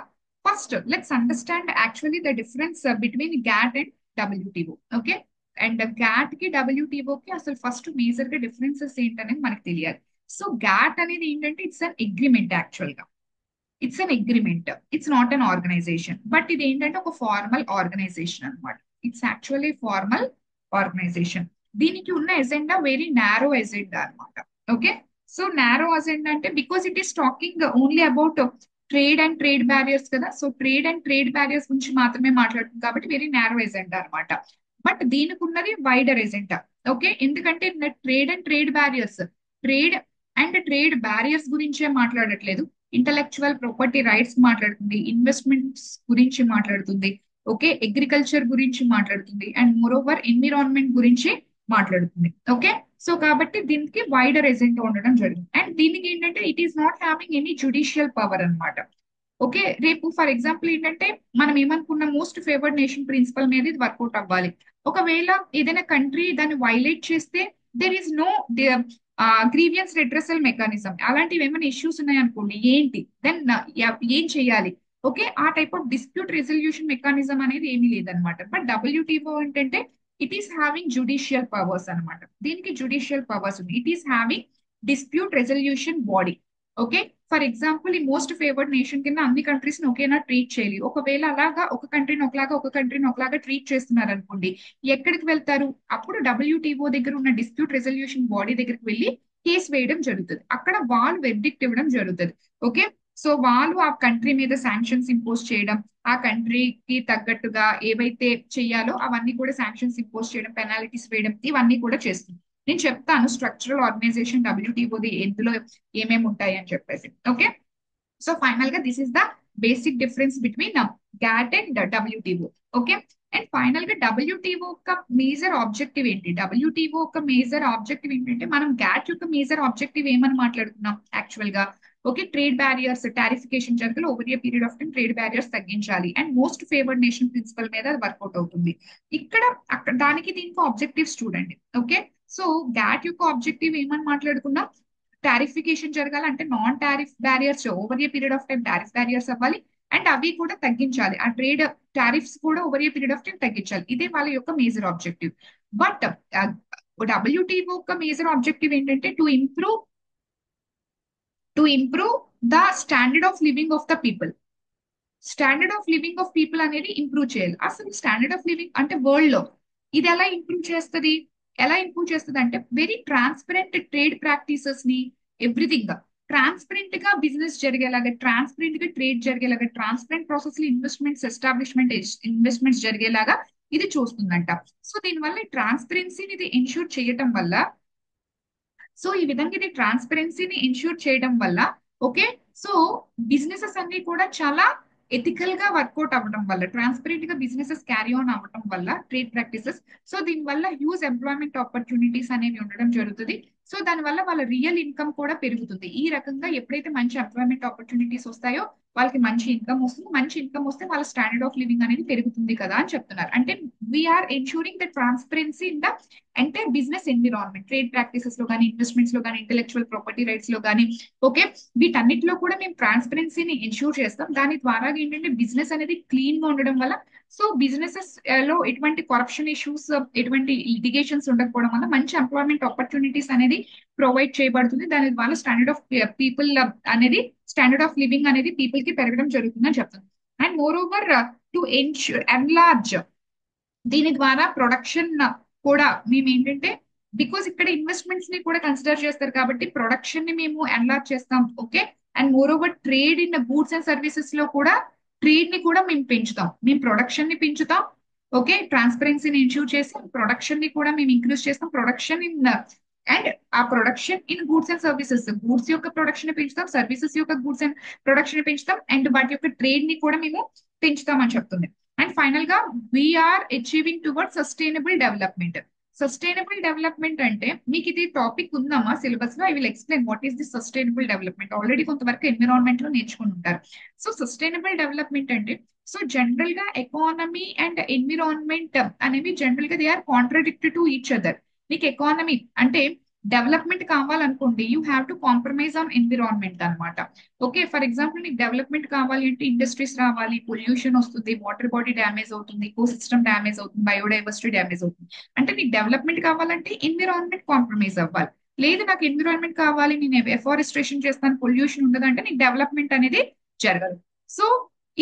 first let's understand actually the difference between GATT and WTO. Okay, and GATT కి డబ్ల్యూటీఓ కి అసలు ఫస్ట్ మేజర్ గా డిఫరెన్సెస్ ఏంటనేది మనకు తెలియాలి. సో గ్యాట్ అనేది ఏంటంటే ఇట్స్ అన్ అగ్రిమెంట్. యాక్చువల్ గా it's an agreement, it's not an organization. But ఇది ఏంటంటే ఒక ఫార్మల్ ఆర్గనైజేషన్ అనమాట. It's actually formal organization. దీనికి ఉన్న ఎజెండా వెరీ నారో ఎజెండా అనమాట. ఓకే, సో నారో ఎజెండా అంటే because it is talking only about trade and trade barriers కదా. So trade and trade barriers గురించి మాత్రమే మాట్లాడుతుంది కాబట్టి వెరీ నారో ఎజెండా అనమాట. బట్ దీనికి ఉన్నది వైడర్ ఎజెండా. ఓకే, ఎందుకంటే trade and trade barriers, trade and trade barriers గురించే మాట్లాడట్లేదు, ఇంటలెక్చువల్ ప్రాపర్టీ రైట్స్ మాట్లాడుతుంది, ఇన్వెస్ట్మెంట్స్ గురించి మాట్లాడుతుంది, ఓకే, అగ్రికల్చర్ గురించి మాట్లాడుతుంది, అండ్ మోర్ ఓవర్ ఎన్విరాన్మెంట్ గురించి మాట్లాడుతుంది. ఓకే, సో కాబట్టి దీనికి వైడర్ ఎజెండా ఉండడం జరిగింది. అండ్ దీనికి ఏంటంటే it is not having any judicial power అన్నమాట. ఓకే, రేపు ఫర్ ఎగ్జాంపుల్ ఏంటంటే మనం ఏమనుకున్న మోస్ట్ ఫేవర్డ్ నేషన్ ప్రిన్సిపల్ మీద ఇది వర్కౌట్ అవ్వాలి. ఒకవేళ ఏదైనా కంట్రీ దాన్ని వైలేట్ చేస్తే there is no grievance redressal mechanism. అలాంటివి ఏమైనా ఇష్యూస్ ఉన్నాయనుకోండి, ఏంటి దెన్ ఏం చేయాలి? ఓకే, ఆ type of dispute resolution mechanism అనేది ఏమీ లేదనమాట. బట్ డబ్ల్యూటీఓ ఏంటంటే it is having judicial powers అనమాట. దీనికి జుడిషియల్ పవర్స్ ఉంది. It is having dispute resolution body. Okay, for example ఈ మోస్ట్ ఫేవర్డ్ నేషన్ కింద అన్ని కంట్రీస్ ని ఒకేలా ట్రీట్ చేయాలి. ఒకవేళ అలాగా ఒక కంట్రీని ఒకలాగా, ఒక కంట్రీని ఒకలాగా ట్రీట్ చేస్తున్నారు అనుకోండి, ఎక్కడికి వెళ్తారు? అప్పుడు డబ్ల్యూటీఓ దగ్గర ఉన్న డిస్ప్యూట్ రెజల్యూషన్ బాడీ దగ్గరికి వెళ్ళి కేసు వేయడం జరుగుతుంది. అక్కడ వాళ్ళు వెర్డిక్ట్ ఇవ్వడం జరుగుతుంది. ఓకే, సో వాళ్ళు ఆ కంట్రీ మీద శాంక్షన్స్ ఇంపోజ్ చేయడం, ఆ కంట్రీకి తగ్గట్టుగా ఏవైతే చెయ్యాలో అవన్నీ కూడా శాంక్షన్స్ ఇంపోజ్ చేయడం, పెనాల్టీస్ వేయడం, ఇవన్నీ కూడా చేస్తుంది. నేను చెప్తాను స్ట్రక్చరల్ ఆర్గనైజేషన్ డబ్ల్యూటీఓది ఎందులో ఏమేమి ఉంటాయి అని చెప్పేసి. ఓకే, సో ఫైనల్ గా this is the basic difference between GATT and WTO. Okay, and final గా డబ్ల్యూటీఓ యొక్క మేజర్ ఆబ్జెక్టివ్ ఏంటి? డబ్ల్యూటీఓ యొక్క మేజర్ ఆబ్జెక్టివ్ ఏంటంటే మనం గ్యాట్ యొక్క మేజర్ ఆబ్జెక్టివ్ ఏమని మాట్లాడుకున్నాం యాక్చువల్ గా? ఓకే, ట్రేడ్ బ్యారియర్స్, టారిఫికేషన్ జరగాలి, over a period of time trade barriers తగ్గించాలి, and most favoured nation principle మీద వర్కౌట్ అవుతుంది. ఇక్కడ అక్కడ దానికి దీనికి ఆబ్జెక్టివ్స్ చూడండి. ఓకే, సో గ్యాట్ యొక్క ఆబ్జెక్టివ్ ఏమని మాట్లాడుకున్నాం? టారిఫికేషన్ జరగాలి, అంటే non tariff barriers over a period of time tariff barriers అవ్వాలి, అండ్ అవి కూడా తగ్గించాలి, ఆ ట్రేడ్ టారిఫ్స్ కూడా over a period of time తగ్గించాలి. ఇదే వాళ్ళ యొక్క మేజర్ ఆబ్జెక్టివ్. బట్ డబ్ల్యూటీఓ యొక్క మేజర్ ఆబ్జెక్టివ్ ఏంటంటే to improve the standard of living of the people. Standard of living of people అనేది ఇంప్రూవ్ చేయాలి. అసలు స్టాండర్డ్ ఆఫ్ లివింగ్ అంటే వరల్డ్ లో ఇది ఎలా ఇంప్రూవ్ చేస్తుంది అంటే వెరీ ట్రాన్స్పరెంట్ ట్రేడ్ ప్రాక్టీసెస్ ని, ఎవ్రీథింగ్ ట్రాన్స్పరెంట్ గా బిజినెస్ జరిగేలాగా, ట్రాన్స్పరెంట్ గా ట్రేడ్ జరిగేలాగా, ట్రాన్స్పరెంట్ ప్రాసెస్ లో ఇన్వెస్ట్మెంట్స్ జరిగేలాగా ఇది చూస్తుందంట. సో దీనివల్ల ట్రాన్స్పరెన్సీని ఇది ఎన్షూర్ చేయటం వల్ల, సో ఈ విధంగా ఇది ట్రాన్స్పరెన్సీని ఇన్షూర్ చేయడం వల్ల, ఓకే, సో బిజినెసెస్ అన్ని కూడా చాలా ఎథికల్ గా వర్కౌట్ అవ్వడం వల్ల, ట్రాన్స్పరెంట్ గా బిజినెసెస్ క్యారీ ఆన్ అవ్వడం వల్ల, ట్రేడ్ ప్రాక్టీసెస్, సో దీని వల్ల హ్యూజ్ ఎంప్లాయ్మెంట్ ఆపర్చునిటీస్ అనేవి ఉండడం జరుగుతుంది. సో దానివల్ల వాళ్ళ రియల్ ఇన్కమ్ కూడా పెరుగుతుంది. ఈ రకంగా ఎప్పుడైతే మంచి ఎంప్లాయ్మెంట్ ఆపర్చునిటీస్ వస్తాయో వాళ్ళకి మంచి ఇన్కమ్ వస్తుంది. మంచి ఇన్కమ్ వస్తే వాళ్ళ స్టాండర్డ్ ఆఫ్ లివింగ్ అనేది పెరుగుతుంది కదా అని చెప్తున్నారు. అంటే we are ensuring the transparency in the entire business environment, trade practices లో కానీ, ఇన్వెస్ట్మెంట్స్ లో కానీ, ఇంటెలెక్చువల్ ప్రాపర్టీ రైట్స్ లో కానీ, ఓకే, వీటన్నిటిలో కూడా మేము ట్రాన్స్పరెన్సీని ఎన్షూర్ చేస్తాం. దాని ద్వారా ఏంటంటే బిజినెస్ అనేది క్లీన్ గా ఉండడం వల్ల, సో బిజినెసెస్ లో ఎటువంటి కరప్షన్ ఇష్యూస్, ఎటువంటి లిటిగేషన్స్ ఉండకపోవడం వల్ల మంచి ఎంప్లాయ్మెంట్ ఆపర్చునిటీస్ అనేది ప్రొవైడ్ చేయబడుతుంది. దాని ద్వారా స్టాండర్డ్ ఆఫ్ లివింగ్ అనేది పీపుల్ కి పెరగడం జరుగుతుందని చెప్తుంది. And more over to enlarge, దీని ద్వారా ప్రొడక్షన్ కూడా మేము ఏంటంటే, బికాస్ ఇక్కడ ఇన్వెస్ట్మెంట్స్ ని కూడా కన్సిడర్ చేస్తారు కాబట్టి ప్రొడక్షన్ ని మేము ఎన్లార్జ్ చేస్తాం. Okay, and more over trade in goods and services లో కూడా ట్రేడ్ ని కూడా మేము పెంచుతాం. మేము ప్రొడక్షన్ ని పెంచుతాం. ఓకే, ట్రాన్స్పరెన్సీని ఇన్షూర్ చేసి ప్రొడక్షన్ ని కూడా మేము ఇంక్రీజ్ చేస్తాం. అండ్ ఆ production in goods and services, goods యొక్క ప్రొడక్షన్ ని పెంచుతాం, సర్వీసెస్ యొక్క గూడ్స్ అండ్ ప్రొడక్షన్ ని పెంచుతాం, అండ్ వాటి యొక్క ట్రేడ్ ని కూడా మేము పెంచుతాం అని చెప్తుంది. అండ్ ఫైనల్ గా we are achieving toward sustainable development. Sustainable development అంటే మీకు ఇది టాపిక్ ఉందమ్మా సిలబస్ లో. I will explain what is the sustainable development. Already కొంతవరకు ఎన్విరాన్మెంట్ లో నేర్చుకుని ఉంటారు. సో సస్టైనబుల్ డెవలప్మెంట్ అంటే, సో జనరల్ గా ఎకానమీ అండ్ ఎన్విరాన్మెంట్ అనేవి జనరల్ గా they are contradicted to each other. మీకు ఎకానమీ అంటే డెవలప్మెంట్ కావాలనుకోండి, you have to compromise on environment అనమాట. ఓకే, ఫర్ ఎగ్జాంపుల్ నీకు డెవలప్మెంట్ కావాలి అంటే ఇండస్ట్రీస్ రావాలి, పొల్యూషన్ వస్తుంది, వాటర్ బాడీ డ్యామేజ్ అవుతుంది, ఎకో సిస్టమ్ డ్యామేజ్ అవుతుంది, బయోడైవర్సిటీ డ్యామేజ్ అవుతుంది. అంటే నీకు డెవలప్మెంట్ కావాలంటే ఎన్విరాన్మెంట్ కాంప్రమైజ్ అవ్వాలి. లేదు నాకు ఎన్విరాన్మెంట్ కావాలి, నేను ఎఫారెస్ట్రేషన్ చేస్తాను, పొల్యూషన్ ఉండదంటే నీకు డెవలప్మెంట్ అనేది జరగదు. సో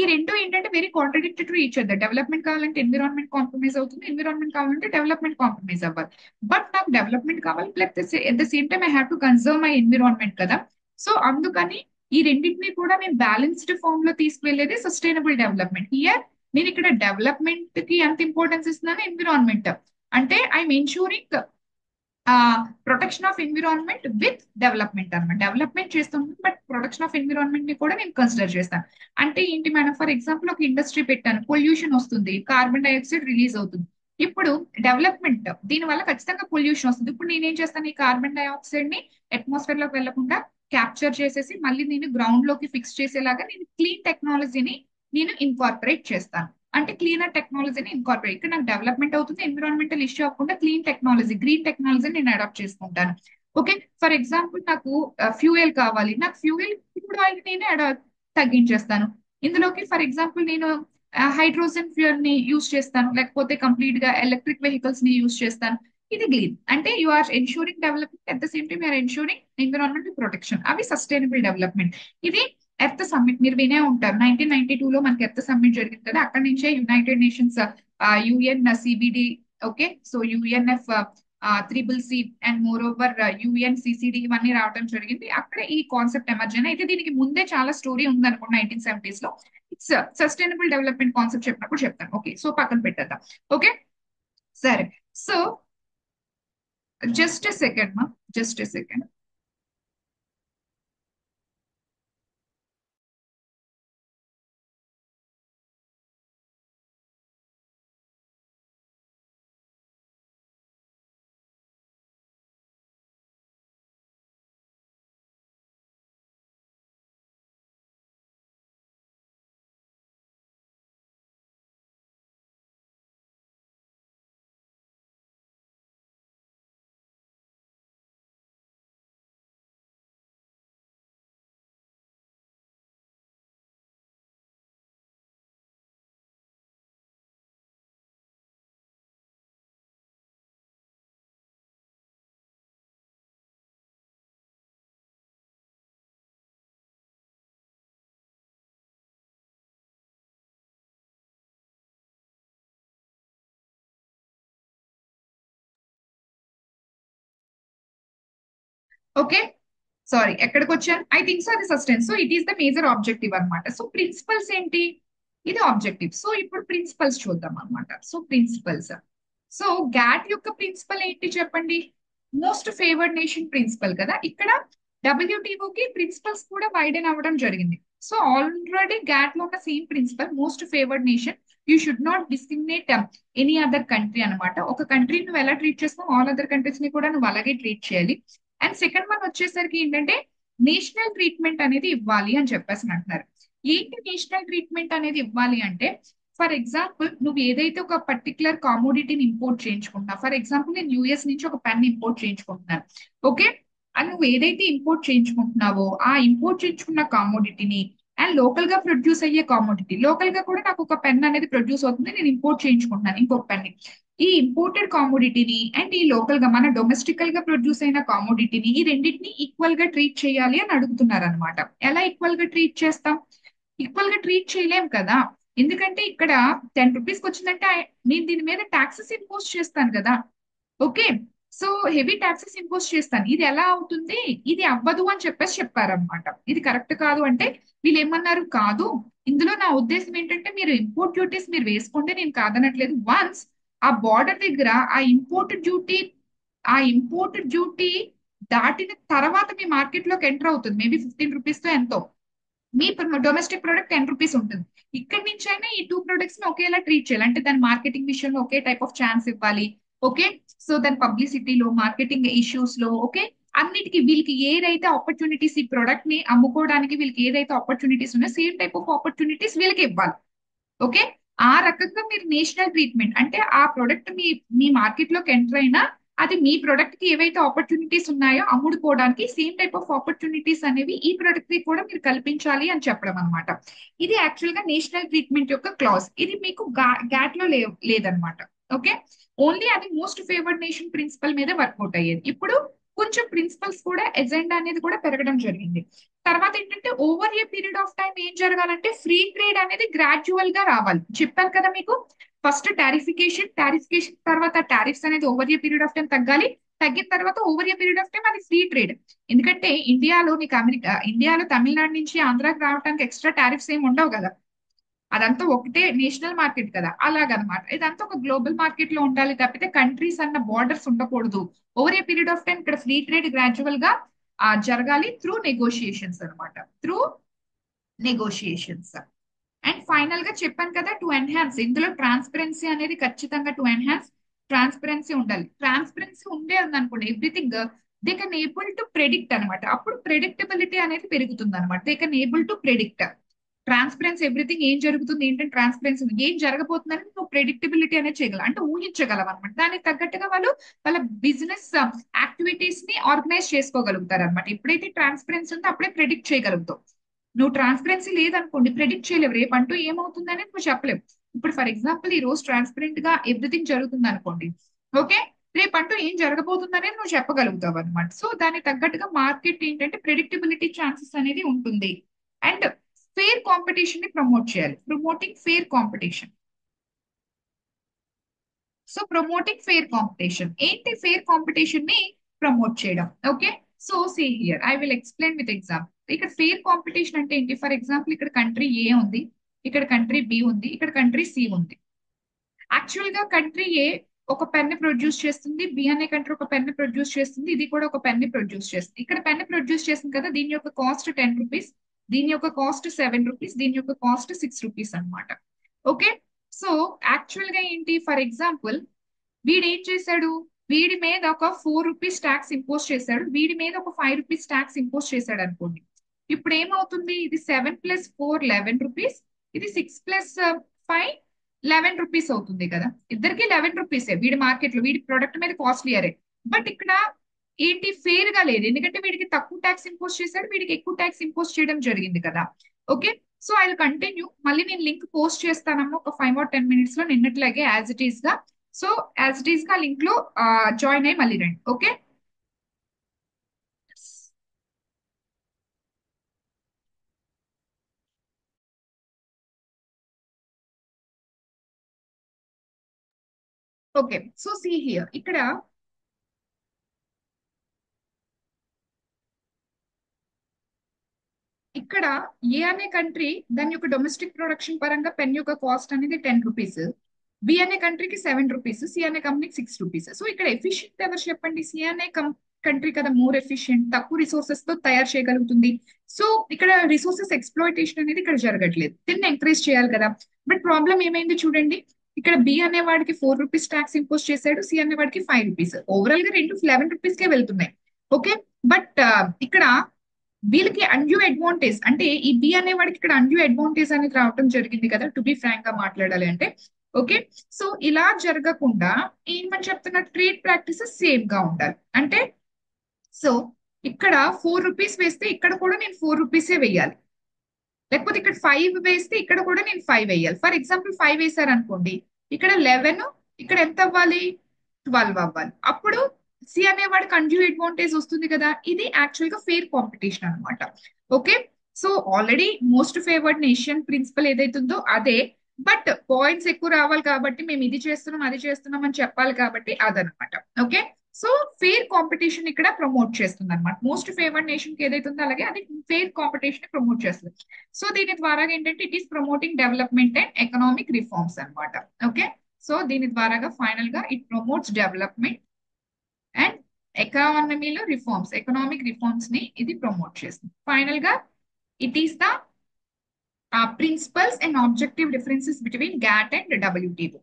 ఈ రెండు ఏంటంటే very contradicted to each other. Development కావాలంటే ఎన్విరాన్మెంట్ కాంప్రమైజ్ అవుతుంది, ఎన్విరాన్మెంట్ కావాలంటే డెవలప్మెంట్ కాంప్రమైజ్ అవ్వాలి. బట్ నాకు డెవలప్మెంట్ కావాలి, plus at the same time I have to conserve my environment కదా. సో అందుకని ఈ రెండింటిని కూడా మేము బ్యాలెన్స్డ్ ఫామ్ లో తీసుకువెళ్ళేది సస్టైనబుల్ డెవలప్మెంట్. హియర్ నేను ఇక్కడ డెవలప్మెంట్ కి ఎంత ఇంపార్టెన్స్ ఇస్తున్నాను, ఎన్విరాన్మెంట్ అంటే I'm ensuring protection of environment with development అనమాట. డెవలప్మెంట్ చేస్తున్నాను బట్ ప్రొటెక్షన్ ఆఫ్ ఎన్విరాన్మెంట్ ని కూడా నేను కన్సిడర్ చేస్తాను. అంటే ఏంటి మేడం, ఫర్ ఎగ్జాంపుల్ ఒక ఇండస్ట్రీ పెట్టాను, పొల్యూషన్ వస్తుంది, కార్బన్ డైఆక్సైడ్ రిలీజ్ అవుతుంది. ఇప్పుడు డెవలప్మెంట్ దీని వల్ల ఖచ్చితంగా పొల్యూషన్ వస్తుంది. ఇప్పుడు నేనేం చేస్తాను, ఈ కార్బన్ డైఆక్సైడ్ ని అట్మాస్ఫియర్ లోకి వెళ్లకుండా క్యాప్చర్ చేసేసి మళ్ళీ నేను గ్రౌండ్ లోకి ఫిక్స్ చేసేలాగా నేను క్లీన్ టెక్నాలజీని నేను ఇన్కార్పొరేట్ చేస్తాను. అంటే క్లీనర్ టెక్నాలజీని ఇన్కార్పొరేట్, ఇక్కడ నాకు డెవలప్మెంట్ అవుతుంది, ఎన్విరాన్మెంటల్ ఇష్యూ అవ్వకుండా క్లీన్ టెక్నాలజీ, గ్రీన్ టెక్నాలజీని నేను అడాప్ట్ చేసుకుంటాను. ఓకే, ఫర్ ఎగ్జాంపుల్ నాకు ఫ్యూయల్ కావాలి, నాకు ఫ్యూయల్ ఇప్పుడు ఆయిల్ నేనే తగ్గించేస్తాను. ఇందులోకి ఫర్ ఎగ్జాంపుల్ నేను హైడ్రోజన్ ఫ్యూయల్ ని యూజ్ చేస్తాను, లేకపోతే కంప్లీట్ గా ఎలక్ట్రిక్ వెహికల్స్ ని యూజ్ చేస్తాను. ఇది గ్రీన్ అంటే you are ensuring development, at the same time you are ensuring environmental protection. అవి సస్టైనబుల్ డెవలప్మెంట్. ఇది ఎర్త్ సమ్మిట్ మీరు వినే ఉంటారు, 1992లో మనకి ఎర్త్ సమ్మిట్ జరిగింది కదా, అక్కడి నుంచే United Nations, UN CBD, okay, so UNF triple C and more over UNCCD ఇవన్నీ రావడం జరిగింది. అక్కడ ఈ కాన్సెప్ట్ ఎమర్జ్ అయినా. అయితే దీనికి ముందే చాలా స్టోరీ ఉంది అనుకోండి 1970s లో. ఇట్స్ సస్టైనబుల్ డెవలప్మెంట్ కాన్సెప్ట్ చెప్పినప్పుడు చెప్తాను. ఓకే, సో పక్కన పెట్టేద్దాం. ఓకే, సరే. సో జస్ట్ ఎ సెకండ్ మా, just a second. Okay, sorry ఎక్కడికి వచ్చాను, ఐ థింక్ సో అది sustain. So it is the major objective అన్నమాట. సో ప్రిన్సిపల్స్ ఏంటి, ఇది ఆబ్జెక్టివ్. సో ఇప్పుడు ప్రిన్సిపల్స్ చూద్దాం అన్నమాట. సో ప్రిన్సిపల్స్, సో గ్యాట్ యొక్క ప్రిన్సిపల్ ఏంటి చెప్పండి, మోస్ట్ ఫేవర్డ్ నేషన్ ప్రిన్సిపల్ కదా. ఇక్కడ WTO కి ప్రిన్సిపల్స్ కూడా వైడెన్ అవ్వడం జరిగింది. సో ఆల్రెడీ గ్యాట్ లో ఉన్న same principle, most favoured nation, you should not discriminate any other country అనమాట. ఒక కంట్రీ నువ్వు ఎలా ట్రీట్ చేస్తావు, ఆల్ అదర్ కంట్రీస్ ని కూడా నువ్వు అలాగే ట్రీట్ చేయాలి. అండ్ సెకండ్ వన్ వచ్చేసరికి ఏంటంటే నేషనల్ ట్రీట్మెంట్ అనేది ఇవ్వాలి అని చెప్పేసి అంటున్నారు. ఏంటి నేషనల్ ట్రీట్మెంట్ అనేది ఇవ్వాలి అంటే, ఫర్ ఎగ్జాంపుల్ నువ్వు ఏదైతే ఒక పర్టికులర్ కామోడిటీని ఇంపోర్ట్ చేయించుకుంటున్నా, ఫర్ ఎగ్జాంపుల్ నేను యూఎస్ నుంచి ఒక పెన్ ఇంపోర్ట్ చేయించుకుంటున్నాను. ఓకే, అండ్ నువ్వు ఏదైతే ఇంపోర్ట్ చేయించుకుంటున్నావో ఆ ఇంపోర్ట్ చేయించుకున్న కామోడిటీని అండ్ లోకల్ గా ప్రొడ్యూస్ అయ్యే కామోడిటీ, లోకల్ గా కూడా నాకు ఒక పెన్ అనేది ప్రొడ్యూస్ అవుతుంది, నేను ఇంపోర్ట్ చేయించుకుంటున్నాను ఇంకొక పెన్. ఈ ఇంపోర్టెడ్ కామోడిటీని అండ్ ఈ లోకల్ గా మన డొమెస్టికల్ గా ప్రొడ్యూస్ అయిన కామోడిటీని, ఈ రెండింటిని ఈక్వల్ గా ట్రీట్ చేయాలి అని అడుగుతున్నారు అనమాట. ఎలా ఈక్వల్ గా ట్రీట్ చేస్తాం, ఈక్వల్ గా ట్రీట్ చేయలేం కదా. ఎందుకంటే ఇక్కడ 10 రూపీస్కి వచ్చిందంటే నేను దీని మీద ట్యాక్సెస్ ఇంపోజ్ చేస్తాను కదా. Okay, so heavy taxes impose చేస్తాను, ఇది ఎలా అవుతుంది, ఇది అవ్వదు అని చెప్పేసి చెప్పారనమాట. ఇది కరెక్ట్ కాదు అంటే వీళ్ళు ఏమన్నారు, కాదు ఇందులో నా ఉద్దేశం ఏంటంటే మీరు ఇంపోర్ట్ డ్యూటీస్ మీరు వేసుకోండి, నేను కాదనట్లేదు. వన్స్ ఆ బార్డర్ దగ్గర ఆ ఇంపోర్ట్ డ్యూటీ దాటిన తర్వాత మీ మార్కెట్ లోకి ఎంటర్ అవుతుంది, మేబీ 15 రూపీస్ తో ఎంతో. మీ డొమెస్టిక్ ప్రొడక్ట్ 10 రూపీస్ ఉంటుంది. ఇక్కడి నుంచి అయినా ఈ టూ ప్రొడక్ట్స్ ని ఒకేలా ట్రీట్ చేయాలి, అంటే దాని మార్కెటింగ్ విషయంలో ఒకే టైప్ ఆఫ్ ఛాన్స్ ఇవ్వాలి. ఓకే, సో దాని పబ్లిసిటీలో, మార్కెటింగ్ ఇష్యూస్ లో, ఓకే, అన్నిటికీ వీళ్ళకి ఏదైతే ఆపర్చునిటీస్, ఈ ప్రొడక్ట్ ని అమ్ముకోవడానికి వీళ్ళకి ఏదైతే ఆపర్చునిటీస్ ఉన్నాయో సేమ్ టైప్ ఆఫ్ ఆపర్చునిటీస్ వీళ్ళకి ఇవ్వాలి. ఓకే, ఆ రకంగా మీరు నేషనల్ ట్రీట్మెంట్ అంటే ఆ ప్రొడక్ట్ మీ మీ మార్కెట్ లోకి ఎంటర్ అయినా అది మీ ప్రొడక్ట్ కి ఏవైతే ఆపర్చునిటీస్ ఉన్నాయో అమ్ముడుపోవడానికి సేమ్ టైప్ ఆఫ్ ఆపర్చునిటీస్ అనేవి ఈ ప్రొడక్ట్ కి కూడా మీరు కల్పించాలి అని చెప్పడం అనమాట. ఇది యాక్చువల్ గా నేషనల్ ట్రీట్మెంట్ యొక్క క్లాస్. ఇది మీకు గ్యాట్ లో లేదనమాట. ఓకే, ఓన్లీ అది మోస్ట్ ఫేవర్డ్ నేషన్ ప్రిన్సిపల్ మీద వర్కౌట్ అయ్యేది. ఇప్పుడు కొంచెం ప్రిన్సిపల్స్ కూడా ఎజెండా అనేది కూడా పెరగడం జరిగింది. తర్వాత ఏంటంటే over a period of time ఏం జరగాలంటే ఫ్రీ ట్రేడ్ అనేది గ్రాడ్యువల్ గా రావాలి. చెప్పాను కదా మీకు, ఫస్ట్ టారిఫికేషన్ తర్వాత టారిఫ్స్ అనేది over a period of time తగ్గాలి. తగ్గిన తర్వాత over a period of time అది ఫ్రీ ట్రేడ్. ఎందుకంటే ఇండియాలో నీకు ఇండియాలో తమిళనాడు నుంచి ఆంధ్రాకి రావడానికి ఎక్స్ట్రా టారిఫ్స్ ఏమి ఉండవు కదా. అదంతా ఒకటే నేషనల్ మార్కెట్ కదా, అలాగనమాట. ఇదంతా ఒక గ్లోబల్ మార్కెట్ లో ఉండాలి తప్పితే కంట్రీస్ అన్న బార్డర్స్ ఉండకూడదు. Over a period of time ఇక్కడ ఫ్రీ ట్రేడ్ గ్రాడ్యువల్ గా జరగాలి త్రూ నెగోషియేషన్స్ అనమాట, త్రూ నెగోషియేషన్స్. అండ్ ఫైనల్ గా చెప్పాను కదా, టు ఎన్హాన్స్, ఇందులో ట్రాన్స్పరెన్సీ అనేది ఖచ్చితంగా, టు ఎన్హాన్స్ ట్రాన్స్పరెన్సీ ఉండాలి. ట్రాన్స్పరెన్సీ ఉండే అనుకోండి, everything they can able to predict అనమాట. అప్పుడు ప్రెడిక్టబిలిటీ అనేది పెరుగుతుంది అనమాట. They can able to predict transparency, everything ఏం జరుగుతుంది ఏంటంటే ట్రాన్స్పరెన్సీ ఏం జరగబోతుందని నువ్వు ప్రెడిక్టబిలిటీ అనేది చేయగలవు, అంటే ఊహించగలవు అనమాట. దానికి తగ్గట్టుగా వాళ్ళు వాళ్ళ బిజినెస్ యాక్టివిటీస్ ని ఆర్గనైజ్ చేసుకోగలుగుతారు అనమాట. ఎప్పుడైతే ట్రాన్స్పరెన్సీ ఉందో అప్పుడే ప్రెడిక్ట్ చేయగలుగుతావు. నువ్వు ట్రాన్స్పరెన్సీ లేదనుకోండి ప్రెడిక్ట్ చేయలేవు, రేపు అంటూ ఏమవుతుంది అనేది నువ్వు చెప్పలేవు. ఇప్పుడు ఫర్ ఎగ్జాంపుల్ ఈ రోజు ట్రాన్స్పరెంట్ గా ఎవ్రీథింగ్ జరుగుతుంది అనుకోండి. ఓకే, రేపు అంటూ ఏం జరగబోతుంది అనేది నువ్వు చెప్పగలుగుతావు అనమాట. సో దానికి తగ్గట్టుగా మార్కెట్ ఏంటంటే ప్రెడిక్టబిలిటీ ఛాన్సెస్ అనేది ఉంటుంది. అండ్ ఫెయిర్ కాంపిటీషన్ ని ప్రమోట్ చేయాలి, promoting fair competition. So promoting fair competition ఏంటి, ఫెయిర్ కాంపిటీషన్ ని ప్రమోట్ చేయడం. Okay, so see here I will explain with example. ఇక్కడ ఫెయిర్ కాంపిటీషన్ అంటే ఏంటి, ఫర్ ఎగ్జాంపుల్ ఇక్కడ కంట్రీ ఏ ఉంది, ఇక్కడ కంట్రీ బి ఉంది, ఇక్కడ కంట్రీ సి ఉంది. యాక్చువల్ గా కంట్రీ ఏ ఒక పెన్ ప్రొడ్యూస్ చేస్తుంది, బి అనే కంట్రీ ఒక పెన్ ప్రొడ్యూస్ చేస్తుంది, ఇది కూడా ఒక పెన్ ప్రొడ్యూస్ చేస్తుంది. ఇక్కడ పెన్ ప్రొడ్యూస్ చేస్తుంది కదా, దీని యొక్క కాస్ట్ 10 రూపీస్, దీని యొక్క కాస్ట్ 7 రూపీస్, దీని యొక్క కాస్ట్ 6 రూపీస్ అనమాట. ఓకే, సో యాక్చువల్ గా ఏంటి, ఫర్ ఎగ్జాంపుల్ వీడు ఏం చేశాడు, వీడి మీద ఒక 4 రూపీస్ ట్యాక్స్ ఇంపోజ్ చేశాడు, వీడి మీద ఒక 5 రూపీస్ ట్యాక్స్ ఇంపోజ్ చేశాడు అనుకోండి. ఇప్పుడు ఏమవుతుంది, ఇది 7 + 4 11 రూపీస్, ఇది 6 + 5 11 రూపీస్ అవుతుంది కదా. ఇద్దరికి 11 రూపీసే, వీడి మార్కెట్ లో వీడి ప్రొడక్ట్ మీద కాస్ట్లీయరే. బట్ ఇక్కడ ఏంటి, ఫెయిర్ గా లేదు, ఎందుకంటే వీడికి తక్కువ ట్యాక్స్ ఇంపోజ్ చేశాడు, వీడికి ఎక్కువ ట్యాక్స్ ఇంపోజ్ చేయడం జరిగింది కదా. ఓకే, సో ఐ కంటిన్యూ, మళ్ళీ నేను లింక్ పోస్ట్ చేస్తానమ్మా ఒక 5 or 10 minutes లో, నిన్నట్లాగే యాజ్ ఇట్ ఈస్ గా. సో యాజ్ ఇట్ ఈస్ గా లింక్ లో జాయిన్ అయ్యి మళ్ళీ రండి. Okay, okay, so see here ఇక్కడ ఇక్కడ ఏ అనే కంట్రీ దాని యొక్క డొమెస్టిక్ ప్రొడక్షన్ పరంగా పెన్ యొక్క కాస్ట్ అనేది ₹10, బి అనే కంట్రీకి ₹7, సి అనే కంపెనీకి ₹6. సో ఇక్కడ ఎఫిషియెంట్ ఎవరు చెప్పండి? సి అనే కంట్రీ కదా మోర్ ఎఫిషియెంట్, తక్కువ రిసోర్సెస్ తో తయారు చేయగలుగుతుంది. సో ఇక్కడ రిసోర్సెస్ ఎక్స్ప్లోయిటేషన్ అనేది ఇక్కడ జరగట్లేదు, దీన్ని ఎంకరేజ్ చేయాలి కదా. బట్ ప్రాబ్లం ఏమైంది చూడండి, ఇక్కడ బి అనే వాడికి ₹4 ట్యాక్స్ ఇంపోజ్ చేశాడు, సి అనే వాడికి ₹5. ఓవరాల్ గా రెండు ₹11కే వెళ్తున్నాయి. ఓకే, బట్ ఇక్కడ వీళ్ళకి అన్డ్యూ అడ్వాంటేజ్ అంటే ఈ బి అనే వాడికి ఇక్కడ అన్డ్యూ అడ్వాంటేజ్ అనేది రావడం జరిగింది కదా, టు బి ఫ్రాంక్ గా మాట్లాడాలి అంటే. ఓకే, సో ఇలా జరగకుండా ఏమని చెప్తున్న ట్రేడ్ ప్రాక్టీసెస్ సేమ్ గా ఉండాలి అంటే. సో ఇక్కడ ₹4 వేస్తే ఇక్కడ కూడా నేను ₹4 వేయాలి, లేకపోతే ఇక్కడ 5 వేస్తే ఇక్కడ కూడా నేను 5 వేయాలి. ఫర్ ఎగ్జాంపుల్ 5 వేసారు అనుకోండి, ఇక్కడ 11, ఇక్కడ ఎంత అవ్వాలి? 12 అవ్వాలి. అప్పుడు సి అనేవాడికి అన్డ్యూ అడ్వాంటేజ్ వస్తుంది కదా. ఇది యాక్చువల్ గా ఫెయిర్ కాంపిటీషన్ అనమాట. Okay, so already most favoured nation principle ఏదైతుందో అదే, బట్ పాయింట్స్ ఎక్కువ రావాలి కాబట్టి మేము ఇది చేస్తున్నాం అది చేస్తున్నాం అని చెప్పాలి కాబట్టి అదనమాట. ఓకే, సో ఫెయిర్ కాంపిటీషన్ ఇక్కడ ప్రమోట్ చేస్తుంది అనమాట. మోస్ట్ ఫేవర్డ్ నేషన్ కి ఏదైతుందో అలాగే అది ఫెయిర్ కాంపిటీషన్ ప్రమోట్ చేస్తుంది. సో దీని ద్వారా ఏంటంటే it is promoting development and economic reforms అనమాట. ఓకే, సో దీని ద్వారా ఫైనల్ గా ఇట్ ప్రమోట్స్ డెవలప్మెంట్ అండ్ ఎకానమీలో రిఫార్మ్స్, ఎకనామిక్ రిఫార్మ్స్ ని ఇది ప్రమోట్ చేస్తుంది. ఫైనల్ గా it is the principles and objective differences between GATT and WTO.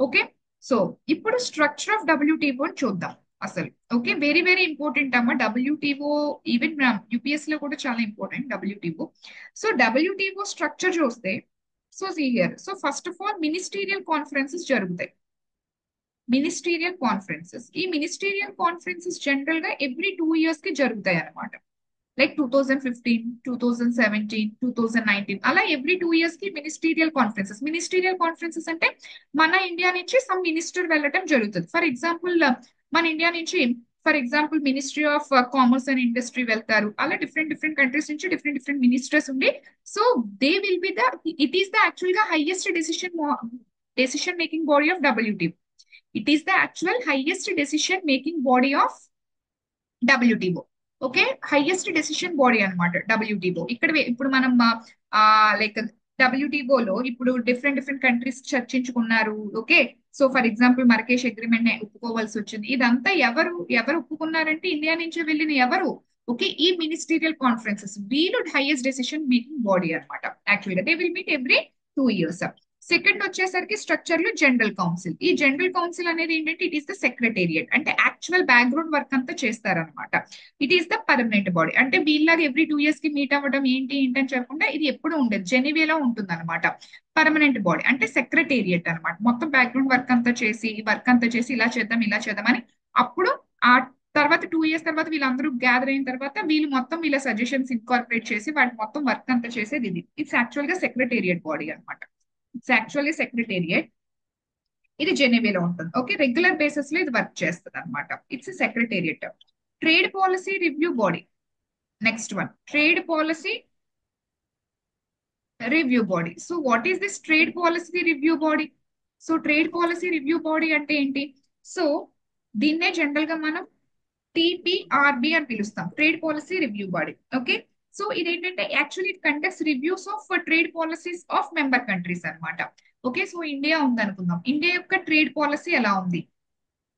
Okay, so ఇప్పుడు స్ట్రక్చర్ ఆఫ్ డబ్ల్యూటీఓ అని చూద్దాం అసలు. ఓకే, వెరీ వెరీ ఇంపార్టెంట్ అమ్మ డబ్ల్యూటీఓ, ఈవెన్ యూపీఎస్ లో కూడా చాలా important WTO. So WTO structure చూస్తే, so here, so first of all ministerial conferences జరుగుతాయి. మినిస్టీరియల్ కాన్ఫరెన్సెస్, ఈ మినిస్టీరియల్ కాన్ఫరెన్సెస్ జనరల్ గా ఎవ్రీ 2 years కి జరుగుతాయి అనమాట. లైక్ 2015, 2017, 2019 అలా ఎవ్రీ 2 years కి మినిస్టీరియల్ కాన్ఫరెన్సెస్. మినిస్టీరియల్ కాన్ఫరెన్సెస్ అంటే మన ఇండియా నుంచి సమ్ మినిస్టర్ వెళ్ళటం జరుగుతుంది. ఫర్ ఎగ్జాంపుల్ మన ఇండియా నుంచి for example ministry of commerce and industry వెళ్తారు. అలా డిఫరెంట్ డిఫరెంట్ కంట్రీస్ నుంచి డిఫరెంట్ డిఫరెంట్ మినిస్టర్స్ ఉండి, so they will be the, it is the actual గా highest decision making body of WTO. It is the actual highest decision making body of WTO. Okay, highest decision body అనమాట WTO. ఇక్కడ ఇప్పుడు మనం like డబ్ల్యూటీఓలో ఇప్పుడు different different countries చర్చించుకున్నారు. Okay, so for example Marrakesh agreement ఒప్పుకోవాల్సి వచ్చింది. ఇదంతా ఎవరు ఎవరు ఒప్పుకున్నారంటే ఇండియా నుంచి వెళ్ళిన ఎవరు? ఓకే, ఈ మినిస్టీరియల్ కాన్ఫరెన్సెస్ వీళ్ళు హైయెస్ట్ డెసిషన్ మేకింగ్ బాడీ అనమాట. యాక్చువల్గా they will meet every 2 years. Second వచ్చేసరికి స్ట్రక్చర్ లో జనరల్ కౌన్సిల్. ఈ జనరల్ కౌన్సిల్ అనేది ఏంటంటే ఇట్ ఈస్ ద సెక్రటేరియట్, అంటే యాక్చువల్ బ్యాక్గ్రౌండ్ వర్క్ అంతా చేస్తారనమాట. It is the permanent body, అంటే వీళ్ళకి ఎవ్రీ 2 years కి మీట్ అవ్వడం ఏంటి అని చెప్పకుండా ఇది ఎప్పుడు ఉండదు, జెనీవేలో ఉంటుంది అనమాట. పర్మనెంట్ బాడీ అంటే సెక్రటేరియట్ అనమాట. మొత్తం బ్యాక్గ్రౌండ్ వర్క్ అంతా చేసి ఇలా చేద్దాం ఇలా చేద్దాం అని. అప్పుడు ఆ తర్వాత 2 years తర్వాత వీళ్ళందరూ గ్యాదర్ అయిన తర్వాత వీళ్ళు మొత్తం వీళ్ళ సజెషన్స్ ఇన్కార్పొరేట్ చేసి వాటి మొత్తం వర్క్ అంతా చేసేది ఇది. ఇట్స్ యాక్చువల్ గా సెక్రటేరియట్ బాడీ అనమాట. ఇట్స్ యాక్చువల్లీ సెక్రటేరియట్, ఇది జెనీవాలో ఉంటుంది. ఓకే, రెగ్యులర్ బేసిస్ లో ఇది వర్క్ చేస్తుంది అనమాట. It's secretariat. Trade policy review body, next one trade policy review body. So what is this trade policy review body? So trade policy review body అంటే ఏంటి? So దీన్నే జనరల్ గా మనం TPRB అని పిలుస్తాం, trade policy review body. Okay, so ఇదేంటంటే actually it conducts reviews of trade policies of member countries అనమాట. Okay, so India ఉందనుకుందాం, ఇండియా యొక్క ట్రేడ్ పాలసీ ఎలా ఉంది?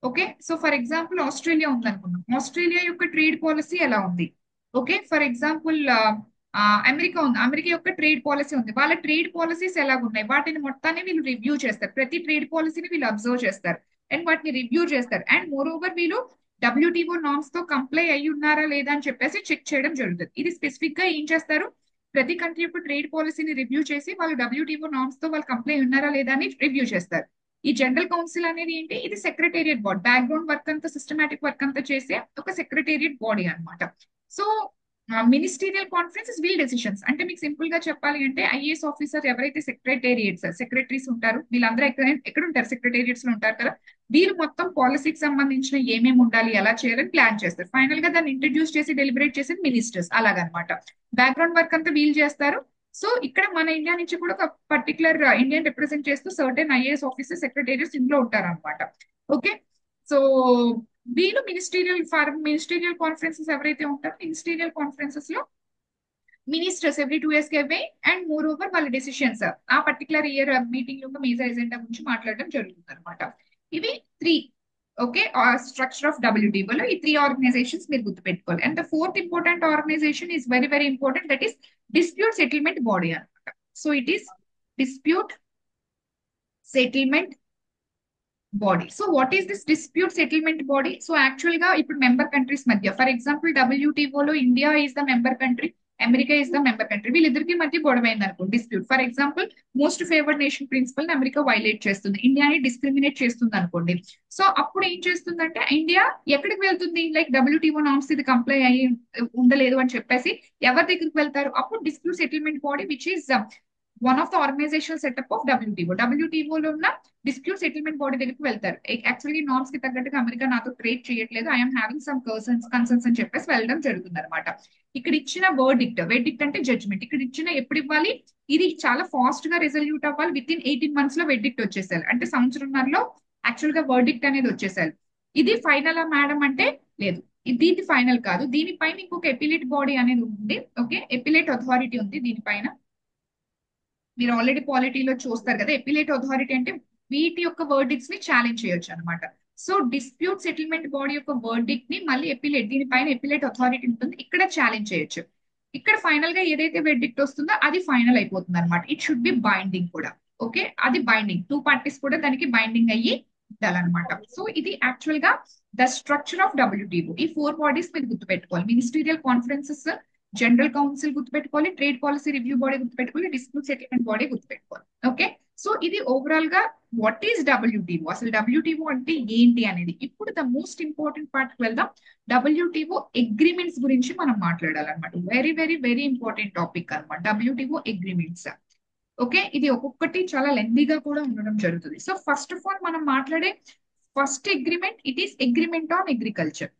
Okay, so for example Australia ఉందనుకుందాం, ఆస్ట్రేలియా యొక్క ట్రేడ్ పాలసీ ఎలా ఉంది? ఓకే, ఫర్ ఎగ్జాంపుల్ అమెరికా ఉంది, అమెరికా యొక్క ట్రేడ్ పాలసీ ఉంది. వాళ్ళ ట్రేడ్ పాలసీస్ ఎలాగున్నాయి వాటిని మొత్తాన్ని వీళ్ళు రివ్యూ చేస్తారు. ప్రతి ట్రేడ్ పాలసీని వీళ్ళు అబ్జర్వ్ చేస్తారు అండ్ వాటిని రివ్యూ చేస్తారు. అండ్ మోర్ ఓవర్ వీళ్ళు WTO నార్మ్స్ తో కంప్లై అయ్యి ఉన్నారా లేదా అని చెప్పేసి చెక్ చేయడం జరుగుతుంది. ఇది స్పెసిఫిక్ గా ఏం చేస్తారు, ప్రతి కంట్రీ యొక్క ట్రేడ్ పాలసీని రివ్యూ చేసి వాళ్ళు WTO నార్మ్స్ తో వాళ్ళు కంప్లై ఉన్నారా లేదా అని రివ్యూ చేస్తారు. ఈ జనరల్ కౌన్సిల్ అనేది ఏంటి, ఇది సెక్రటేరియట్ బాడీ, బ్యాక్గ్రౌండ్ వర్క్ అంతా సిస్టమాటిక్ వర్క్ అంతా చేసే ఒక సెక్రటేరియట్ బాడీ అనమాట. So ministerial conferences will decisions అంటే మీకు సింపుల్ గా చెప్పాలి అంటే ఐఏఎస్ ఆఫీసర్ ఎవరైతే సెక్రటరీస్ ఉంటారు వీళ్ళందరూ ఎక్కడ ఉంటారు, సెక్రటేరియట్స్ లో ఉంటారు కదా. వీళ్ళు మొత్తం పాలసీకి సంబంధించిన ఏమేమి ఉండాలి ఎలా చేయాలని ప్లాన్ చేస్తారు. ఫైనల్ గా దాన్ని ఇంట్రడ్యూస్ చేసి డెలిబరేట్ చేసేది మినిస్టర్స్ అలాగనమాట. బ్యాక్గ్రౌండ్ వర్క్ అంతా వీళ్ళు చేస్తారు. సో ఇక్కడ మన ఇండియా నుంచి కూడా ఒక పర్టికులర్ ఇండియన్ రిప్రజెంట్ చేస్తూ సర్టెన్ ఐఏఎస్ ఆఫీసర్ సెక్రటేరియట్స్ ఇందులో ఉంటారు అనమాట. ఓకే, సో వీళ్ళు మినిస్టీరియల్ కాన్ఫరెన్సెస్ ఎవరైతే ఉంటారో మినిస్టీరియల్ కాన్ఫరెన్సెస్ లో మినిస్టర్స్ ఎవ్రీ 2 years కి అవే, అండ్ మోర్ ఓవర్ వాళ్ళ డెసిషన్స్ ఆ పర్టికులర్ ఇయర్ మీటింగ్ యొక్క మేజర్ ఎజెండా గురించి మాట్లాడడం జరుగుతుంది అనమాట. ఇవి త్రీ. ఓకే, స్ట్రక్చర్ ఆఫ్ డబ్ల్యూటీఓలో ఈ త్రీ ఆర్గనైజేషన్స్ మీరు గుర్తుపెట్టుకోవాలి. And the fourth important organization is very very important, that is dispute settlement body అనమాట. So it is dispute settlement body. So what is this dispute settlement body? So actual గా ఇప్పుడు member countries మధ్య, for example డబ్ల్యూటీఓలో India is the member country, America is the member country, వీళ్ళిద్దరికి మధ్య గొడవ అయింది అనుకో, dispute. For example most favoured nation principle America violate చేస్తుంది, ఇండియాని డిస్క్రిమినేట్ చేస్తుంది అనుకోండి. సో అప్పుడు ఏం చేస్తుందంటే ఇండియా ఎక్కడికి వెళ్తుంది, లైక్ డబ్ల్యూటీఓ నామ్స్ ఇది కంప్లై అయ్యి ఉండలేదు అని చెప్పేసి ఎవరి దగ్గరికి వెళ్తారు? అప్పుడు dispute settlement body which is one of the organization setup of WTO. డబ్ల్యూటీఓలో ఉన్న డిస్ప్యూట్ సెటిల్మెంట్ బాడీ దగ్గరికి వెళ్తారు. యాక్చువల్లీ నార్మ్స్ కి తగ్గట్టుగా అమెరికా నాతో ట్రేడ్ చేయట్లేదు, ఐఎమ్ హ్యావింగ్ సమ్ కన్సర్న్స్ అని చెప్పేసి వెళ్ళడం జరుగుతుంది అనమాట. ఇక్కడ ఇచ్చిన వెర్డిక్ట్ అంటే జడ్జ్మెంట్, ఇక్కడ ఇచ్చిన ఎప్పుడు ఇవ్వాలి? ఇది చాలా ఫాస్ట్ గా రిజల్యూట్ అవ్వాలి, విత్ ఇన్ 18 months లో వెర్డిక్ట్ వచ్చేసారు, అంటే సంవత్సరంన్నరలో యాక్చువల్ గా వర్డిక్ట్ అనేది వచ్చేసారు. ఇది ఫైనల్ మేడం అంటే లేదు, దీనికి ఫైనల్ కాదు, దీనిపైన ఇంకొక ఎపిలేట్ బాడీ అనేది ఉంది. ఓకే, ఎపిలేట్ అథారిటీ ఉంది దీనిపైన. మీరు ఆల్రెడీ పాలిటీలో చూస్తారు కదా, ఎపిలేట్ అథారిటీ అంటే వీటి యొక్క వర్డిక్ట్స్ ని ఛాలెంజ్ చేయొచ్చు అనమాట. సో డిస్ప్యూట్ సెటిల్మెంట్ బాడీ యొక్క వర్డిక్ట్ ని మళ్ళీ దీనిపైన ఎపిలేట్ అథారిటీ ఉంటుంది, ఇక్కడ ఛాలెంజ్ చేయొచ్చు. ఇక్కడ ఫైనల్ గా ఏదైతే వెర్డిక్ట్ వస్తుందో అది ఫైనల్ అయిపోతుంది అనమాట. ఇట్ షుడ్ బి బైండింగ్ కూడా. ఓకే, అది బైండింగ్, 2 parties కూడా దానికి బైండింగ్ అయ్యి ఉండాలన్నమాట. సో ఇది యాక్చువల్ గా ద స్ట్రక్చర్ ఆఫ్ డబ్ల్యూటీఓ. ఈ 4 bodies మీరు గుర్తుపెట్టుకోవాలి: మినిస్టీరియల్ కాన్ఫరెన్సెస్, జనరల్ కౌన్సిల్ గుర్తుపెట్టుకోవాలి, ట్రేడ్ పాలసీ రివ్యూ బాడీ గుర్తుపెట్టుకోవాలి, డిస్ప్యూట్ సెటిల్మెంట్ బాడీ గుర్తుపెట్టుకోవాలి. ఓకే, సో ఇది ఓవరాల్ గా వాట్ ఈస్ డబ్ల్యూటీఓ, అసలు డబ్ల్యూటీఓ అంటే ఏంటి అనేది. ఇప్పుడు ద మోస్ట్ ఇంపార్టెంట్ పార్ట్ కి వెళ్దాం. డబ్ల్యూటీఓ అగ్రిమెంట్స్ గురించి మనం మాట్లాడాలన్నమాట. Very very very important topic అనమాట డబ్ల్యూటీఓ అగ్రిమెంట్స్. ఓకే, ఇది ఒక్కొక్కటి చాలా లెందీగా కూడా ఉండడం జరుగుతుంది. సో ఫస్ట్ ఆఫ్ ఆల్ మనం మాట్లాడే first agreement, it is agreement on agriculture.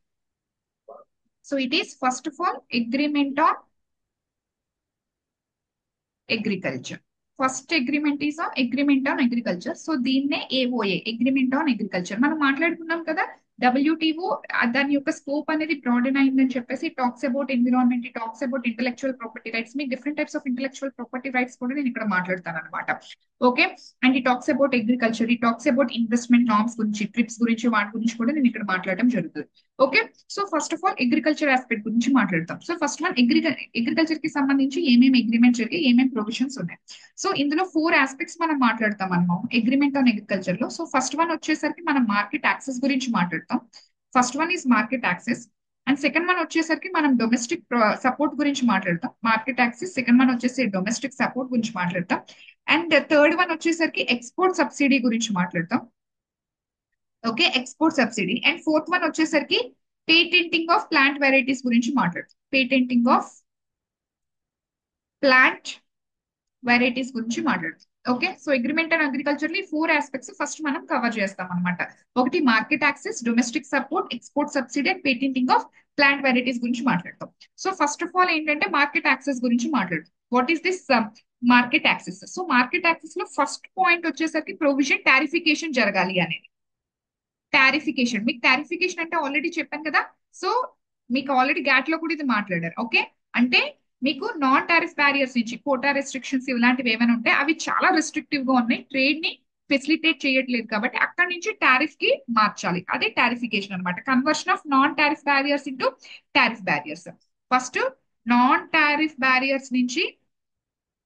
So it is first of all agreement on agriculture. First agreement is agreement on agriculture. So దీన్నే ఏఓఏ, అగ్రిమెంట్ ఆన్ అగ్రికల్చర్. మనం మాట్లాడుకున్నాం కదా WTO దాని యొక్క scope అనేది broaden అయిందని చెప్పేసి. Talks about environment, talks about intellectual property rights, మీకు different types of intellectual property rights కూడా నేను ఇక్కడ మాట్లాడతాను అనమాట. ఓకే, అండ్ ఈ టాక్స్ అబౌట్ అగ్రికల్చర్, ఈ టాక్స్ అబౌట్ ఇన్వెస్ట్మెంట్ నార్మ్స్ గురించి, ట్రిప్స్ గురించి, వాటి గురించి కూడా నేను ఇక్కడ మాట్లాడడం జరుగుతుంది. Okay, so first of all agriculture aspect గురించి మాట్లాడతాం. సో ఫస్ట్ వన్ అగ్రికల్చర్ కి సంబంధించి ఏమేమి అగ్రిమెంట్ జరిగి ఏమేమి ప్రొవిజన్స్ ఉన్నాయి. సో ఇందులో 4 aspects మనం మాట్లాడతాం అన్నమాట అగ్రిమెంట్ ఆన్ అగ్రికల్చర్ లో. సో ఫస్ట్ వన్ వచ్చేసరికి మనం మార్కెట్ యాక్సెస్ గురించి మాట్లాడతాం. First one is market access. And second one వచ్చేసరికి మనం డొమెస్టిక్ సపోర్ట్ గురించి మాట్లాడతాం. మార్కెట్ యాక్సెస్, సెకండ్ వన్ వచ్చేసి డొమెస్టిక్ సపోర్ట్ గురించి మాట్లాడతాం. అండ్ థర్డ్ వన్ వచ్చేసరికి ఎక్స్పోర్ట్ సబ్సిడీ గురించి మాట్లాడతాం. Okay, export subsidy. And fourth one వచ్చేసరికి పేటెంటింగ్ ఆఫ్ ప్లాంట్ వెరైటీస్ గురించి మాట్లాడతాం. పేటెంటింగ్ ఆఫ్ ప్లాంట్ వెరైటీస్ గురించి మాట్లాడుతాం. Okay, so agreement and agriculture లో 4 aspects ఫస్ట్ మనం కవర్ చేస్తాం అనమాట. ఒకటి market access, domestic support, export subsidy and patenting of plant varieties గురించి మాట్లాడతాం. సో ఫస్ట్ ఆఫ్ ఆల్ ఏంటంటే మార్కెట్ యాక్సెస్ గురించి మాట్లాడతాం. What is this market access? So market access లో ఫస్ట్ పాయింట్ వచ్చేసరికి ప్రొవిజన్ టారిఫికేషన్ జరగాలి అనేది. టారిఫికేషన్, మీకు టారిఫికేషన్ అంటే ఆల్రెడీ చెప్పాను కదా. సో మీకు ఆల్రెడీ గ్యాట్ లో కూడా ఇది మాట్లాడారు. ఓకే, అంటే మీకు నాన్ టారిఫ్ బ్యారియర్స్ నుంచి కోటా రెస్ట్రిక్షన్స్ ఇలాంటివి ఏమైనా ఉంటే అవి చాలా రెస్ట్రిక్టివ్ గా ఉన్నాయి, ట్రేడ్ ని ఫెసిలిటేట్ చేయట్లేదు, కాబట్టి అక్కడి నుంచి టారిఫ్ కి మార్చాలి. అదే టారిఫికేషన్ అనమాట. Conversion of non tariff barriers into tariff barriers. First non tariff barriers నుంచి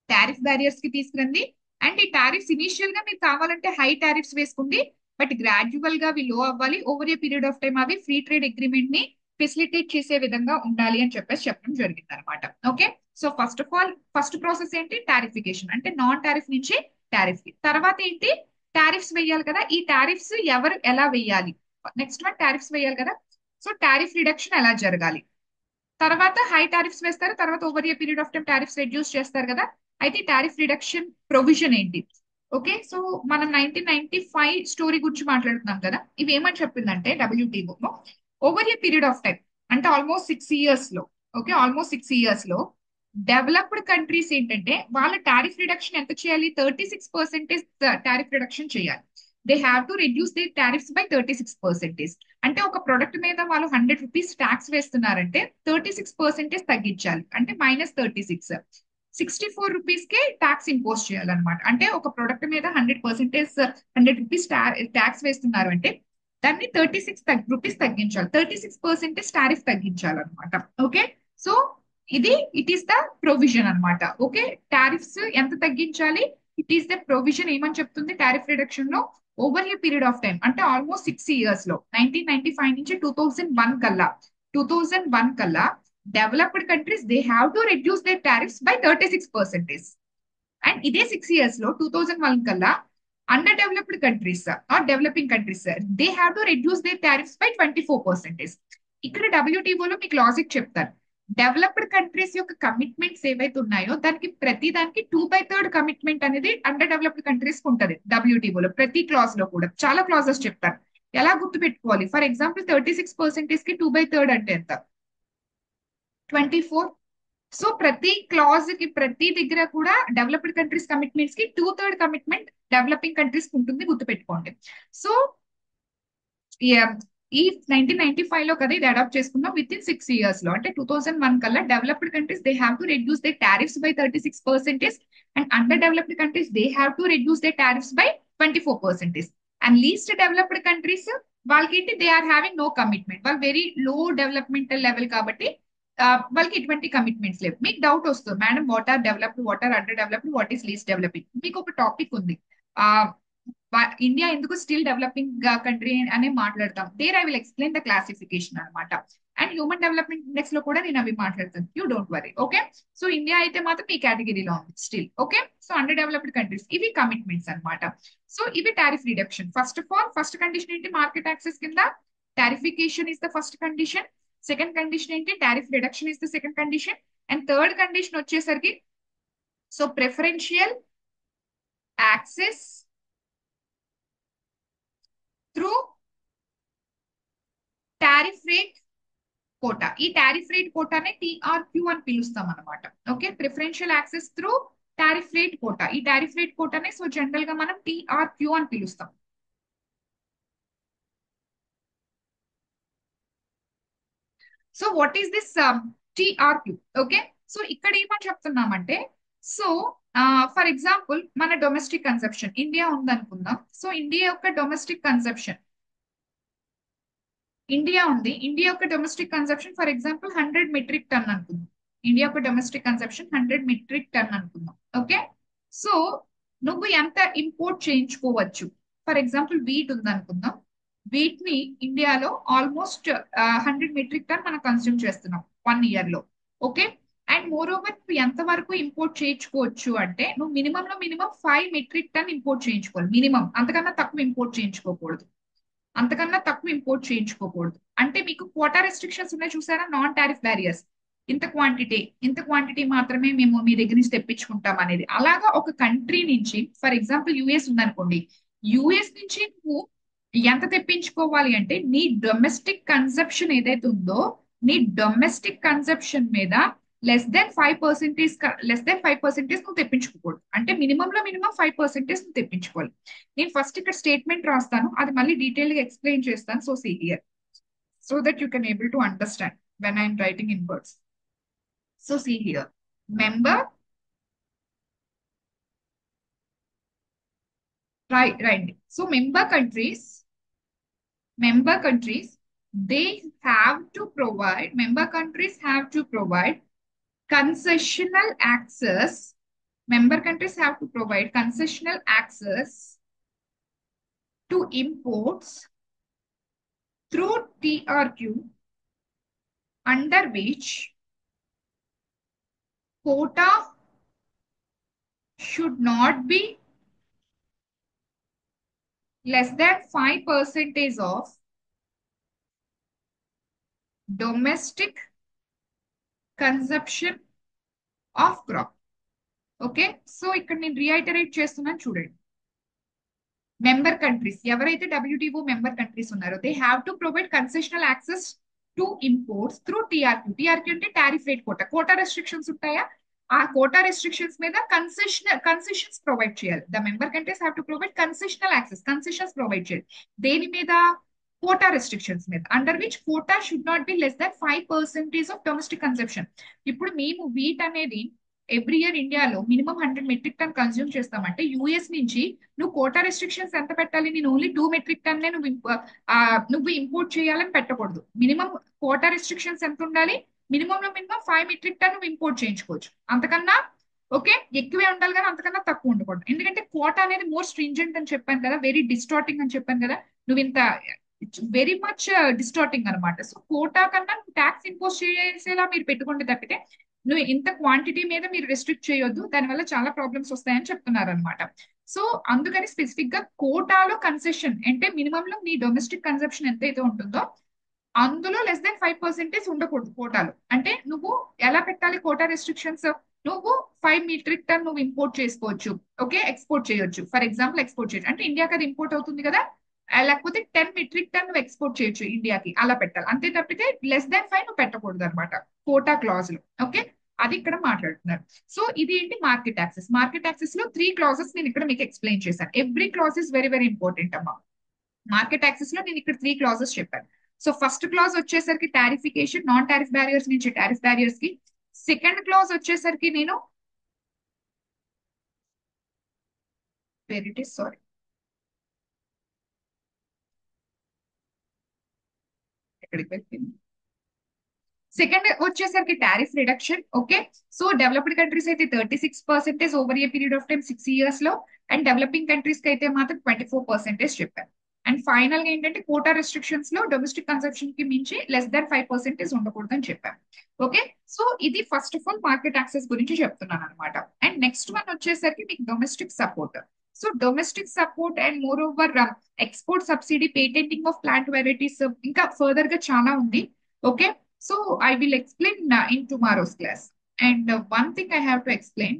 టారిఫ్ బ్యారియర్స్ కి తీసుకురండి. అండ్ ఈ టారిఫ్స్ ఇనిషియల్ గా మీకు కావాలంటే హై టారిఫ్స్ వేసుకోండి, బట్ గ్రాడ్యువల్ గా అవి లో అవ్వాలి. Over a period of time అవి ఫ్రీ ట్రేడ్ అగ్రిమెంట్ ని ఫెసిలిటేట్ చేసే విధంగా ఉండాలి అని చెప్పేసి చెప్పడం జరిగింది అనమాట. Okay, so first of all first process ఏంటి? టారిఫికేషన్, అంటే నాన్ టారిఫ్ నుంచి టారిఫ్ కి. తర్వాత ఏంటి? టారిఫ్స్ వేయాలి కదా. ఈ టారిఫ్స్ ఎవరు ఎలా వేయాలి? నెక్స్ట్ వన్ టారిఫ్స్ వేయాలి కదా. సో టారిఫ్ రిడక్షన్ ఎలా జరగాలి? తర్వాత హై టారిఫ్స్ వేస్తారు, తర్వాత over a period of time tariffs reduce చేస్తారు కదా. అయితే టారిఫ్ రిడక్షన్ ప్రొవిజన్ ఏంటి? ఓకే, సో మనం 1995 స్టోరీ గురించి మాట్లాడుతున్నాం కదా. ఇవి ఏమని చెప్పిందంటే WTO over a period of time, అంటే ఆల్మోస్ట్ 6 years లో, ఓకే ఆల్మోస్ట్ 6 years లో డెవలప్డ్ కంట్రీస్ ఏంటంటే వాళ్ళ టారిఫ్ రిడక్షన్ ఎంత చేయాలి? 36% టారిఫ్ రిడక్షన్ చేయాలి. They have to reduce they tariffs by 36%. అంటే ఒక ప్రొడక్ట్ మీద వాళ్ళు ₹100 ట్యాక్స్ వేస్తున్నారంటే 36% తగ్గించాలి, అంటే -36. ₹64 కే ట్యాక్స్ ఇంపోజ్ చేయాలన్నమాట. అంటే ఒక ప్రొడక్ట్ మీద 100% ₹100 ట్యాక్స్ వేస్తున్నారు అంటే దాన్ని ₹36 తగ్గించాలి, 36% టారిఫ్ తగ్గించాలన్నమాట. ఓకే, సో ఇది ఇట్ ఈస్ ద ప్రొవిజన్ అన్నమాట. ఓకే, టారిఫ్స్ ఎంత తగ్గించాలి, ఇట్ ఈస్ ద ప్రొవిజన్ ఏమని చెప్తుంది టారిఫ్ రిడక్షన్ లో, over a period of time అంటే ఆల్మోస్ట్ 6 years లో 1995 నుంచి 2001 కల్లా developed countries they have to reduce their tariffs by 36%. And ఇదే 6 years లో 2001 కల్లా under developed countries or developing countries they have to reduce their tariffs by 24%. ఇక్కడ డబ్ల్యూటీఓలో మీకు logic చెప్తారు. డెవలప్డ్ కంట్రీస్ యొక్క కమిట్మెంట్స్ ఏవైతే ఉన్నాయో దానికి ప్రతి దానికి 2/3 కమిట్మెంట్ అనేది అండర్ డెవలప్డ్ కంట్రీస్ కి ఉంటది. డబ్ల్యూటీఓలో ప్రతి క్లాస్ లో కూడా చాలా క్లాజెస్ చెప్తారు. ఎలా గుర్తు పెట్టుకోవాలి, ఫర్ ఎగ్జాంపుల్ 36% కి 2/3 అంటే ఎంత, 24. సో ప్రతి క్లాజ్ కి ప్రతి దగ్గర కూడా డెవలప్డ్ కంట్రీస్ కమిట్మెంట్స్ కి 2/3 కమిట్మెంట్ డెవలపింగ్ కంట్రీస్ ఉంటుంది, గుర్తుపెట్టుకోండి. సో ఈ 1995 లో కదా ఇది అడాప్ట్ చేసుకున్నాం, విత్ ఇన్ 6 years లో అంటే 2001 కల్లా developed countries they have to reduce their tariffs by 36%. And under developed countries they have to reduce their tariffs by 24%. And least developed countries వాళ్ళకి ఏంటి, they are having no commitment, వాళ్ళు very low developmental level కాబట్టి వాళ్ళకి ఎటువంటి commitments లేవు. మీకు doubt వస్తుంది, madam what are developed, what are under developed, what is least developing. మీకు ఒక టాపిక్ ఉంది, ఆ ఇండియా ఎందుకు స్టిల్ డెవలపింగ్ కంట్రీ అనే మాట్లాడతాం, there I will explain the classification అనమాట. అండ్ హ్యూమన్ డెవలప్మెంట్ ఇండెక్స్ లో కూడా నేను అవి మాట్లాడతాను, you don't worry. Okay, so India అయితే మాత్రం ఈ కేటగిరీలో ఉంది still. Okay, so under developed countries ఇవి కమిట్మెంట్స్ అనమాట. సో ఇవి tariff reduction. First of all first condition ఏంటి, మార్కెట్ యాక్సెస్ కింద tariffication is the first condition. Second condition ఏంటి, tariff reduction is the second condition. And third condition వచ్చేసరికి so preferential access through tariff rate quota. ఈ tariff rate కోటానే TRQ అని పిలుస్తాం అనమాట. Okay, preferential access through tariff rate quota, ఈ tariff rate కోటానే so general గా మనం టిఆర్క్యూ అని పిలుస్తాం. So what is this TRQ? Okay, so ఇక్కడ ఏమని చెప్తున్నామంటే, సో ఫర్ ఎగ్జాంపుల్ మన డొమెస్టిక్ కన్సెప్షన్ ఇండియా ఉందనుకుందాం. సో ఇండియా యొక్క డొమెస్టిక్ కన్సెప్షన్, ఇండియా ఉంది, ఇండియా యొక్క domestic consumption for example 100 metric ton అనుకుందాం. ఇండియా యొక్క డొమెస్టిక్ కన్సెప్షన్ 100 మెట్రిక్ టన్ అనుకుందాం. ఓకే, సో నువ్వు ఎంత ఇంపోర్ట్ చేయించుకోవచ్చు, ఫర్ ఎగ్జాంపుల్ వీట్ ఉంది అనుకుందాం. వీట్ ని ఇండియాలో ఆల్మోస్ట్ 100 మెట్రిక్ టన్ మనం కన్స్యూమ్ చేస్తున్నాం 1 year లో. ఓకే, అండ్ మోర్ ఓవర్ నువ్వు ఎంత వరకు ఇంపోర్ట్ చేయించుకోవచ్చు అంటే నువ్వు మినిమం లో మినిమం 5 మెట్రిక్ టన్ ఇంపోర్ట్ చేయించుకోవాలి, మినిమం. అంతకన్నా తక్కువ ఇంపోర్ట్ చేయించుకోకూడదు, అంతకన్నా తక్కువ ఇంపోర్ట్ చేయించుకోకూడదు. అంటే మీకు క్వాటా రెస్ట్రిక్షన్స్ ఉన్నాయి చూసారా, నాన్ టారిఫ్ బ్యారియర్స్. ఇంత క్వాంటిటీ మాత్రమే మేము మీ దగ్గర నుంచి తెప్పించుకుంటాం అనేది. అలాగా ఒక కంట్రీ నుంచి, ఫర్ ఎగ్జాంపుల్ యుఎస్ ఉందనుకోండి, యుఎస్ నుంచి నువ్వు ఎంత తెప్పించుకోవాలి అంటే నీ డొమెస్టిక్ కన్సెప్షన్ ఏదైతే ఉందో, నీ డొమెస్టిక్ కన్సెప్షన్ మీద లెస్ దెన్ 5%, లెస్ దెన్ 5% నువ్వు తెప్పించుకోకూడదు. అంటే మినిమం లో మినిమం 5% నువ్వు తెప్పించుకోవాలి. నేను ఫస్ట్ ఇక్కడ స్టేట్మెంట్ రాస్తాను, అది మళ్ళీ డీటెయిల్ గా ఎక్స్ప్లెయిన్ చేస్తాను. So see here, so that you can able to understand when I'm writing in words. So see here, member, right. So member countries, they have to provide, member countries have to provide concessional access, member countries have to provide concessional access to imports through TRQ, under which quota should not be less than 5% of domestic consumption of crop. Okay, so ఇక్కడ నేను reiterate చేస్తున్నాను చూడండి. Member countries ఎవరైతే WTO member countries ఉన్నారో they have to provide concessional access to imports through TRQ. TRQ అంటే tariff rate quota. Quota restrictions ఉంటాయా, ఆ quota restrictions మీద కన్సెషన్స్ ప్రొవైడ్ చేయాలి. The member countries have to provide concessional access, concessions provide చేయాలి. దేని మీద? Quota restrictions మీద, under which quota should not be less than 5% of domestic conception. ఇప్పుడు మేము వీట్ అనేది ఎవ్రీ ఇయర్ ఇండియాలో మినిమం 100 మెట్రిక్ టన్ కన్జ్యూమ్ చేస్తామంటే యూఎస్ నుంచి నువ్వు కోటా రెస్ట్రిక్షన్స్ ఎంత పెట్టాలి? నేను ఓన్లీ 2 మెట్రిక్ టన్నే నువ్వు ఇంపోర్ట్ చేయాలని పెట్టకూడదు. మినిమం కోటా రెస్ట్రిక్షన్స్ ఎంత ఉండాలి? మినిమం లో మినిమం 5 మెట్రిక్ టన్ నువ్వు ఇంపోర్ట్ చేయించుకోవచ్చు. అంతకన్నా ఓకే ఎక్కువే ఉండాలి, కానీ అంతకన్నా తక్కువ ఉండకూడదు. ఎందుకంటే కోటా అనేది మోర్ స్ట్రింజెంట్ అని చెప్పాను కదా, వెరీ డిస్టార్టింగ్ అని చెప్పాను కదా. నువ్వు ఇంత వెరీ మచ్ డిస్టార్టింగ్ అనమాట. సో కోటా కన్నా నువ్వు ట్యాక్స్ ఇంపోజ్ చేసేలా మీరు పెట్టుకుంటే తప్పితే నువ్వు ఇంత క్వాంటిటీ మీద మీరు రెస్ట్రిక్ట్ చేయొద్దు, దానివల్ల చాలా ప్రాబ్లమ్స్ వస్తాయని చెప్తున్నారు అనమాట. సో అందుకని స్పెసిఫిక్ గా కోటాలో కన్సెషన్ అంటే మినిమం లో నీ డొమెస్టిక్ కన్సెప్షన్ ఎంతైతే ఉంటుందో అందులో లెస్ దాన్ 5% ఉండకూడదు కోటాలో. అంటే నువ్వు ఎలా పెట్టాలి కోటా రెస్ట్రిక్షన్స్? నువ్వు 5 మెట్రిక్ టన్ నువ్వు ఇంపోర్ట్ చేసుకోవచ్చు, ఓకే, ఎక్స్పోర్ట్ చేయొచ్చు. ఫర్ ఎగ్జాంపుల్ ఎక్స్పోర్ట్ చేయొచ్చు అంటే ఇండియాకి అది ఇంపోర్ట్ అవుతుంది కదా, లేకపోతే 10 మెట్రిక్ టన్ నువ్వు ఎక్స్పోర్ట్ చేయొచ్చు ఇండియాకి, అలా పెట్టాలి. అంతే తప్పితే లెస్ దాన్ 5 నువ్వు పెట్టకూడదు అనమాట కోటా క్లాజ్ లో. ఓకే, అది ఇక్కడ మాట్లాడుతున్నారు. సో ఇది ఏంటి? Market access. మార్కెట్ యాక్సెస్ లో 3 క్లాజెస్ నేను ఇక్కడ మీకు ఎక్స్ప్లెయిన్ చేశాను. Every clause is very very important అమ్మా. మార్కెట్ యాక్సెస్ లో నేను ఇక్కడ 3 క్లాజెస్ చెప్పాను. సో ఫస్ట్ క్లాజ్ వచ్చేసరికి టారిఫికేషన్, నాన్ టారిఫ్ బ్యారియర్స్ నుంచి టారిఫ్ బ్యారియర్స్ కి. సెకండ్ క్లాజ్ వచ్చేసరికి నేను వెరీ సారీ, ఎక్కడికి వెళ్ళింది? సెకండ్ వచ్చేసరికి tariff reduction. Okay, so developed countries అయితే 36% over a period of time 6 years లో, అండ్ డెవలపింగ్ కంట్రీస్ కి అయితే మాత్రం 24% చెప్పారు. అండ్ ఫైనల్ గా ఏంటంటే కోటా రెస్ట్రిక్షన్స్ లో డొమెస్టిక్ కన్సంప్షన్ కి మించి లెస్ దాన్ 5% ఉండకూడదు అని చెప్పారు. ఓకే, సో ఇది first of all market access గురించి చెప్తున్నాను అనమాట. అండ్ నెక్స్ట్ వన్ వచ్చేసరికి మీకు domestic support. So domestic support and more over export subsidy, patenting of plant varieties, ఇంకా ఫర్దర్ గా చాలా ఉంది. Okay, so I will explain in tomorrow's class. And one thing I have to explain,